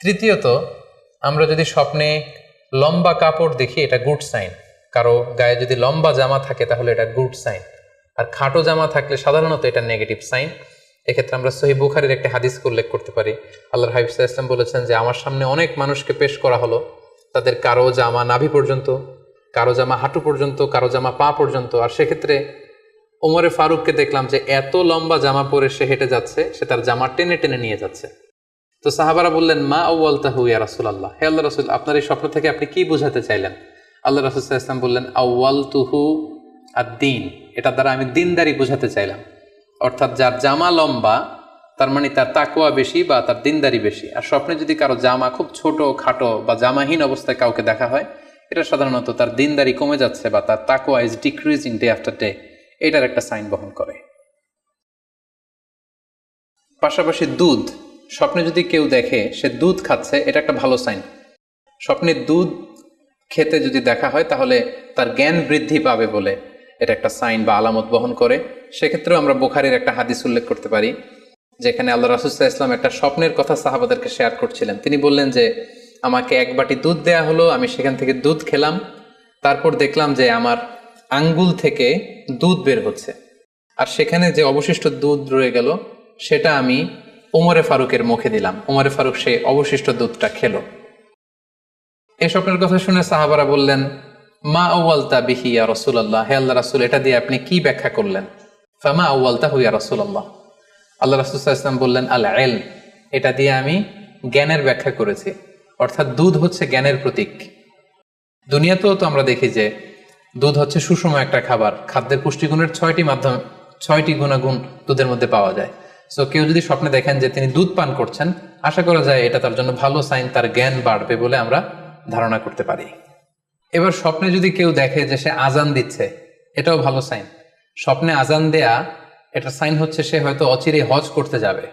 তৃতীয়ত, আমরা যদি স্বপ্নে লম্বা কাপড় দেখি, এটা গুড সাইন। কারো গায়ে যদি লম্বা জামা থাকে তাহলে এটা গুড সাইন, আর খাটো জামা থাকলে সাধারণত এটা নেগেটিভ সাইন। এক্ষেত্রে আমরা সহিহ বুখারীর একটা হাদিস উল্লেখ করতে পারি। আল্লাহর হাবিব সাল্লাল্লাহু আলাইহি ওয়াসাল্লাম বলেছেন যে আমার সামনে অনেক মানুষকে পেশ করা হলো, তাদের কারো জামা নাভি পর্যন্ত, কারো জামা হাঁটু পর্যন্ত, কারো জামা পা পর্যন্ত। আর সেক্ষেত্রে ওমরে ফারুককে দেখলাম যে এত লম্বা জামা পরে সে হেঁটে যাচ্ছে, সে তার জামা টেনে টেনে নিয়ে যাচ্ছে। তো সাহাবারা বললেন মা আউয়ালতাহু ইয়া রাসূলুল্লাহ, হে আল্লাহর রাসূল, আপনার এই স্বপ্ন থেকে আপনি কি বোঝাতে চাইলেন? আল্লাহ রাসূল সাল্লাল্লাহু আলাইহি ওয়াসাল্লাম বললেন আউয়ালতুহু আদ-দীন, এটা দ্বারা আমি দিনদারি বোঝাতে চাইলাম। অর্থাৎ যার জামা লম্বা তার মানে তার তাকওয়া বেশি বা তার দিনদারি বেশি। আর স্বপ্নে যদি কারো জামা খুব ছোট খাটো বা জামাহীন অবস্থায় কাউকে দেখা হয়, এটা সাধারণত তার দিনদারি কমে যাচ্ছে বা তার তাকওয়া is decreasing day after day, এটার একটা সাইন বহন করে। পাশাপাশি দুধ, স্বপ্নে যদি কেউ দেখে সে দুধ খাচ্ছে, এটা একটা ভালো সাইন। স্বপ্নে দুধ খেতে যদি দেখা হয় তাহলে তার জ্ঞান বৃদ্ধি পাবে বলে এটা একটা সাইন বা আলামত বহন করে। সেক্ষেত্রেও আমরা বুখারীর একটা হাদিস উল্লেখ করতে পারি, যেখানে আল্লাহ রাসূল সাল্লাল্লাহু আলাইহি ওয়াসাল্লাম একটা স্বপ্নের কথা সাহাবাদেরকে শেয়ার করছিলেন। তিনি বললেন যে আমাকে এক বাটি দুধ দেয়া হলো, আমি সেখান থেকে দুধ খেলাম, তারপর দেখলাম যে আমার আঙ্গুল থেকে দুধ বের হচ্ছে, আর সেখানে যে অবশিষ্ট দুধ রয়ে গেল সেটা আমি ওমরে ফারুকের মুখে দিলাম। ওমরে ফারুক সেই অবশিষ্ট দুধটা খেলো। এই স্বপ্নের কথা শুনে সাহাবারা বললেন, মা আউয়ালতা বিহি ইয়া রাসূলুল্লাহ, হে আল্লাহ রাসূল, এটা দিয়ে আপনি কি ব্যাখ্যা করলেন? ফামা আউয়ালতাহু ইয়া রাসূলুল্লাহ, আল্লাহ রাসূল সাল্লাল্লাহু আলাইহি ওয়াসাল্লাম বললেন, আল ইলম, এটা দিয়ে আমি জ্ঞানের ব্যাখ্যা করেছি। অর্থাৎ দুধ হচ্ছে জ্ঞানের প্রতীক। দুনিয়াতেও তো আমরা দেখি যে দুধ হচ্ছে সুষম একটা খাবার, খাদ্যের পুষ্টিগুণের 6টি গুণাগুণ দুধের মধ্যে পাওয়া যায়। সো কেউ যদি স্বপ্নে দেখেন যে তিনি দুধ পান করছেন, আশা করা যায় এটা তার জন্য ভালো সাইন, তার জ্ঞান বাড়বে বলে আমরা ধারণা করতে পারি। এবার স্বপ্নে যদি কেউ দেখে যে সে আজান দিচ্ছে, এটাও ভালো সাইন। স্বপ্নে আজান দেয়া এটা সাইন হচ্ছে সে হয়তো অচিরে হজ করতে যাবে।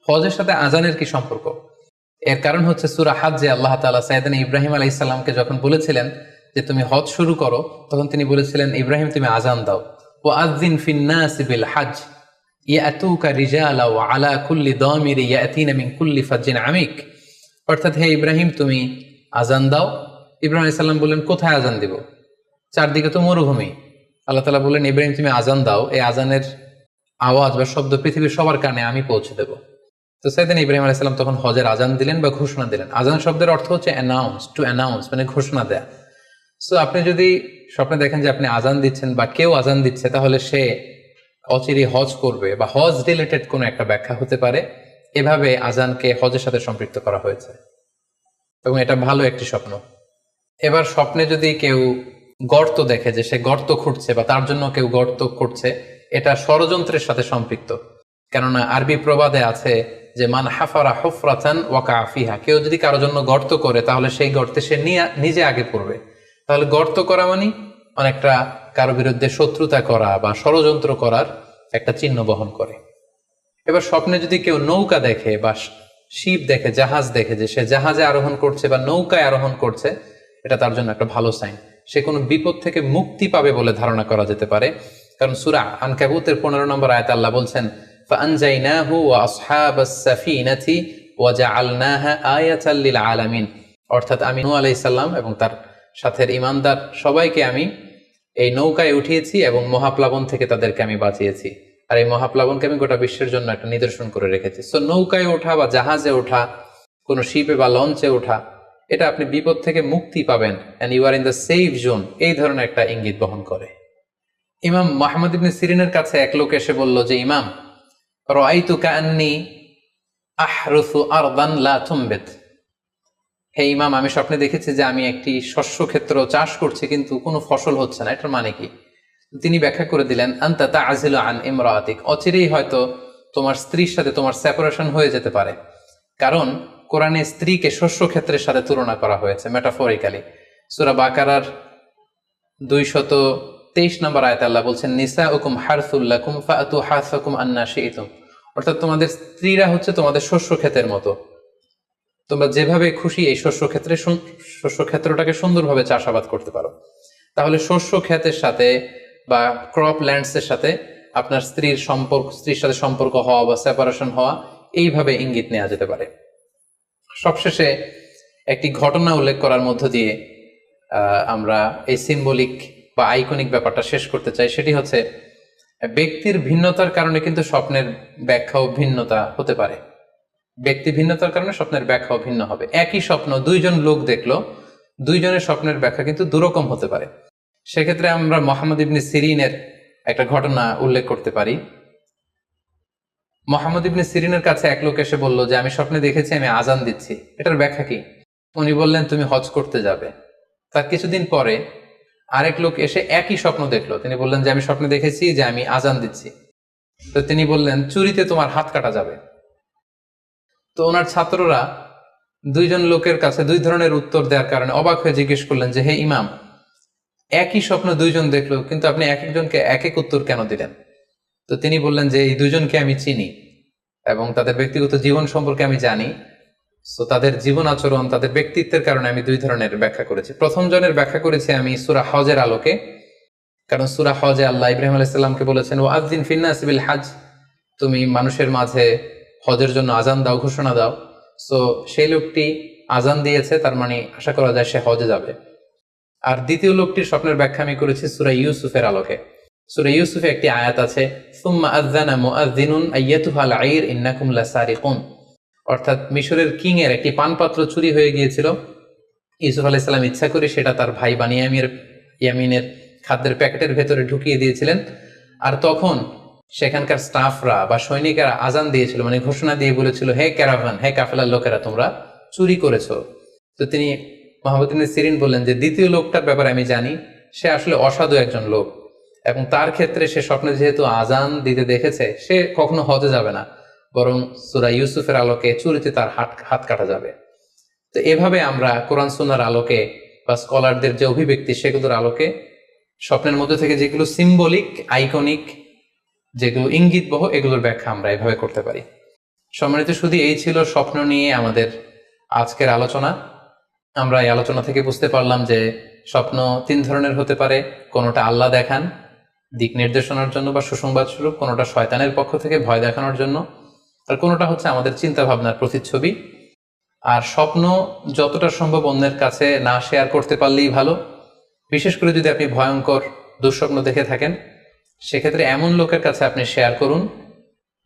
হজের সাথে আজানের কি সম্পর্ক? এর কারণ হচ্ছে সূরা হজ্জে আল্লাহ তাআলা সাইয়েদনা ইব্রাহিম আলাইহিস সালামকে যখন বলেছিলেন যে তুমি হজ শুরু করো, তখন তিনি বলেছিলেন, ইব্রাহিম তুমি আজান দাও, ওয়া আযযিন ফিন নাসি বিল হজ্জ ইয়াতুকা রিজালা ওয়া আলা কুল্লি দামির ইয়াতিনা মিন কুল্লি ফাজ্জিন আমিক। অর্থাৎ হে ইব্রাহিম তুমি আজান দাও। ইব্রাহিম আলাইহিস সালাম বললেন, কোথায় আজান দিব? চারদিকে তো মরুভূমি। আল্লাহ তাআলা বললেন, ইব্রাহিম তুমি আজান দাও, এই আজানের আওয়াজ বা শব্দ পৃথিবীর সবার কানে আমি পৌঁছে দেব। তো সাইয়েদনা ইব্রাহিম আলাইহিস সালাম তখন হজের আজান দিলেন বা ঘোষণা দিলেন। আজান শব্দের অর্থ হচ্ছে অ্যানাউন্স, টু অ্যানাউন্স, মানে ঘোষণা দেয়া। সো আপনি যদি স্বপ্নে দেখেন যে আপনি আজান দিচ্ছেন বা কেউ আজান দিচ্ছে, তাহলে সে অচিরে হজ করবে বা হজ রিলেটেড কোনো একটা ব্যাখ্যা হতে পারে। এভাবে আজানকে হজের সাথে সম্পৃক্ত করা হয়েছে এবং এটা ভালো একটি স্বপ্ন। এবার স্বপ্নে যদি কেউ গর্ত দেখে, যে সে গর্ত খুঁড়ছে বা তার জন্য কেউ গর্ত করছে, এটা ষড়যন্ত্রের সাথে সম্পৃক্ত। কেননা আরবি প্রবাদে আছে যে মান হাফারা হুফরাতান ওয়াকা ফিহা, কেউ যদি কারোর জন্য গর্ত করে তাহলে সেই গর্তে সে নিজে আগে পড়বে। তাহলে গর্ত করা মানে অনেকটা কারো বিরুদ্ধে শত্রুতা করা বা ষড়যন্ত্র করার একটা চিহ্ন বহন করে। এবার স্বপ্নে যদি কেউ নৌকা দেখে বা শিপ দেখে, জাহাজ দেখে, যে সে জাহাজে আরোহণ করছে বা নৌকায় আরোহণ করছে, এটা তার জন্য একটা ভালো সাইন। সে কোনো বিপদ থেকে মুক্তি পাবে বলে ধারণা করা যেতে পারে। কারণ সূরা আনকাবুতের 15 নম্বর আয়াতে আল্লাহ বলছেন, ফাআনজাইনাহু ওয়া আসহাবাস সাফিনাতি ওয়া জাআলনাহা আয়াতাল লিল আলামিন। অর্থাৎ আমি নূহ আলাইহিস সালাম এবং তার সাথের ঈমানদার সবাইকে আমি এই নৌকায় উঠিয়েছি এবং মহাপ্লাবন থেকে তাদেরকে আমি বাঁচিয়েছি। আর এই মহাপ্লাবনকে আমি গোটা বিশ্বের জন্য একটা নিদর্শন করে রেখেছি। সো নৌকায় ওঠা বা জাহাজে ওঠা, কোনো শিপে বা লঞ্চে ওঠা, এটা আপনি বিপদ থেকে মুক্তি পাবেন, and you are in the safe zone, এই ধরনের একটা ইঙ্গিত বহন করে। ইমাম মুহাম্মদ ইবনে সিরিনের কাছে এক লোক এসে বলল যে, ইমাম, রাআইতু কাআন্নী আহরুসু আরদান লা তুমবিত। হে ইমাম, আমি স্বপ্নে দেখেছি যে আমি একটি শস্য ক্ষেত্র চাষ করছি কিন্তু কোনো ফসল হচ্ছে না, এটার মানে কি? তিনি ব্যাখ্যা করে দিলেন, আনতা তা'জিলু আন ইমরাআতিক, অচিরেই হয়তো তোমার স্ত্রীর সাথে তোমার সেপারেশন হয়ে যেতে পারে। কারণ কোরআনে স্ত্রীকে শস্য ক্ষেত্রের সাথে তুলনা করা হয়েছে মেটাফরিক্যালি। সূরা বাকারার 223 নম্বর আয়াতে আল্লাহ বলছেন, নিসাউকুম হারসুল লাকুম ফাআতু হারসাকুম আন্না শি'তুম। অর্থাৎ তোমাদের স্ত্রীরা হচ্ছে তোমাদের শস্য ক্ষেতের মতো, তোমরা যেভাবে খুশি এই শস্য ক্ষেত্রটাকে সুন্দরভাবে চাষাবাদ করতে পারো। তাহলে শস্য ক্ষেতের সাথে বা ক্রপ ল্যান্ডসের সাথে আপনার স্ত্রীর সাথে সম্পর্ক হওয়া বা সেপারেশন হওয়া, এইভাবে ইঙ্গিত নেওয়া যেতে পারে। সবশেষে একটি ঘটনা উল্লেখ করার মধ্য দিয়ে আমরা এই সিম্বলিক বা আইকনিক ব্যাপারটা শেষ করতে চাই। সেটি হচ্ছে, ব্যক্তির ভিন্নতার কারণে কিন্তু স্বপ্নের ব্যাখ্যাও ভিন্নতা হতে পারে। ব্যক্তি ভিন্নতার কারণে স্বপ্নের ব্যাখ্যাও ভিন্ন হবে। একই স্বপ্ন দুইজন লোক দেখলো, দুইজনের স্বপ্নের ব্যাখ্যা কিন্তু দুরকম হতে পারে। সেক্ষেত্রে আমরা মুহাম্মদ ইবনে সিরিনের একটা ঘটনা উল্লেখ করতে পারি। মুহাম্মদ ইবনে সিরিনের কাছে এক লোক এসে বলল যে, আমি স্বপ্নে দেখেছি আমি আজান দিচ্ছি, এটার ব্যাখ্যা কি? উনি বললেন, তুমি হজ করতে যাবে। তার কিছুদিন পরে আরেক লোক এসে একই স্বপ্ন দেখলো। তিনি বললেন যে, আমি স্বপ্নে দেখেছি যে আমি আজান দিচ্ছি। তো তিনি বললেন, চুরিতে তোমার হাত কাটা যাবে। তো ওনার ছাত্ররা দুইজন লোকের কাছে দুই ধরনের উত্তর দেওয়ার কারণে অবাক হয়ে জিজ্ঞেস করলেন যে, হে ইমাম, একই স্বপ্ন দুইজন দেখলো কিন্তু আপনি এক একজনকে এক এক উত্তর কেন দিলেন? তো তিনি বললেন যে, এই দুজনকে আমি চিনি এবং তাদের ব্যক্তিগত জীবন সম্পর্কে আমি জানি। সো তাদের জীবন আচরণ, তাদের ব্যক্তিত্বের কারণে আমি দুই ধরনের ব্যাখ্যা করেছি। প্রথম জনের ব্যাখ্যা করেছি আমি সূরা হজের আলোকে, কারণ সূরা হজে আল্লাহ ইব্রাহিম আলাইহিস সালামকে বলেছেন, ওয়া আযযিন ফিন নাসি বিল হজ, তুমি মানুষের মাঝে হজের জন্য আজান দাও, ঘোষণা দাও। সো সেই লোকটি আজান দিয়েছে, তার মানে আশা করা যায় সে হজে যাবে। আর দ্বিতীয় লোকটির স্বপ্নের ব্যাখ্যা আমি করেছি সূরা ইউসুফের আলোকে। সূরা ইউসুফে একটি আয়াত আছে, সুম্মা আযানা মুআযযিনুন আইয়াতুহাল আইর ইন্নাকুম লাসারিকুন। অর্থাৎ মিশরের কিং এর একটি পানপাত্র চুরি হয়ে গিয়েছিল। ইউসুফ আলাইহিসসালাম ইচ্ছা করে সেটা তার ভাই বানিয়ামিনের ইয়ামিনের খাদ্যের প্যাকেটের ভেতরে ঢুকিয়ে দিয়েছিলেন। আর তখন সেখানকার স্টাফরা বা সৈনিকেরা আজান দিয়েছিল, মানে ঘোষণা দিয়ে বলেছিল, হে ক্যারাভান, হে কাফেলার লোকেরা, তোমরা চুরি করেছো। তো তিনি মুহাম্মদ ইবনে সিরিন বললেন যে দ্বিতীয় লোকটার ব্যাপারে আমি জানি, সে আসলে অসাধু একজন লোক, এবং তার ক্ষেত্রে সে স্বপ্নে যেহেতু আজান দিতে দেখেছে, সে কখনো হজে যাবে না, বরং সূরা ইউসুফের আলোকে চুরিতে তার হাত কাটা যাবে। তো এভাবে আমরা কোরআন সুন্নাহর আলোকে বা স্কলারদের যে অভিব্যক্তি সেগুলোর আলোকে স্বপ্নের মধ্যে থেকে যেগুলো সিম্বলিক, আইকনিক, যেগুলো ইঙ্গিতবহ, এগুলোর ব্যাখ্যা আমরা এভাবে করতে পারি। সম্মানিত শুধু এই ছিল স্বপ্ন নিয়ে আমাদের আজকের আলোচনা। আমরা এই আলোচনা থেকে বুঝতে পারলাম যে স্বপ্ন 3 ধরনের হতে পারে। কোনোটা আল্লাহ দেখান দিক নির্দেশনার জন্য বা সুসংবাদ স্বরূপ, কোনোটা শয়তানের পক্ষ থেকে ভয় দেখানোর জন্য, আর কোনোটা হচ্ছে আমাদের চিন্তা ভাবনার প্রতিচ্ছবি। আর স্বপ্ন যতটা সম্ভব অন্যের কাছে না শেয়ার করতে পারলেই ভালো। বিশেষ করে যদি আপনি ভয়ঙ্কর দুঃস্বপ্ন দেখে থাকেন, সেক্ষেত্রে এমন লোকের কাছে আপনি শেয়ার করুন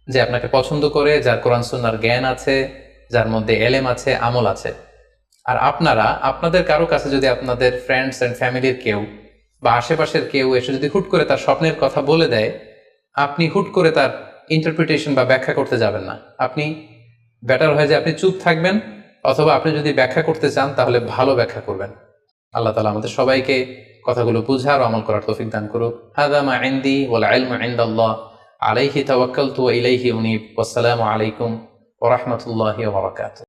যে আপনাকে পছন্দ করে, যার কোরআন সুন্নাহর জ্ঞান আছে, যার মধ্যে এলেম আছে, আমল আছে। আর আপনারা আপনাদের কারো কাছে যদি আপনাদের ফ্রেন্ডস অ্যান্ড ফ্যামিলির কেউ বা আশেপাশের কেউ এসে যদি হুট করে তার স্বপ্নের কথা বলে দেয়, আপনি হুট করে তার ইন্টারপ্রিটেশন বা ব্যাখ্যা করতে যাবেন না। আপনি বেটার হয় যে আপনি চুপ থাকবেন, অথবা আপনি যদি ব্যাখ্যা করতে চান তাহলে ভালো ব্যাখ্যা করবেন। আল্লাহ তাআলা আমাদের সবাইকে কথাগুলো বুঝার ও আমল করার তৌফিক দান করুক। হাযা মা ইনদি ওয়াল ইলমু ইনদাল্লাহ আলাইহি তাওয়াক্কালতু ওয়া ইলাইহি উনীব। ওয়াসসালামু আলাইকুম ওয়া রাহমাতুল্লাহি ওয়া বারাকাতুহু।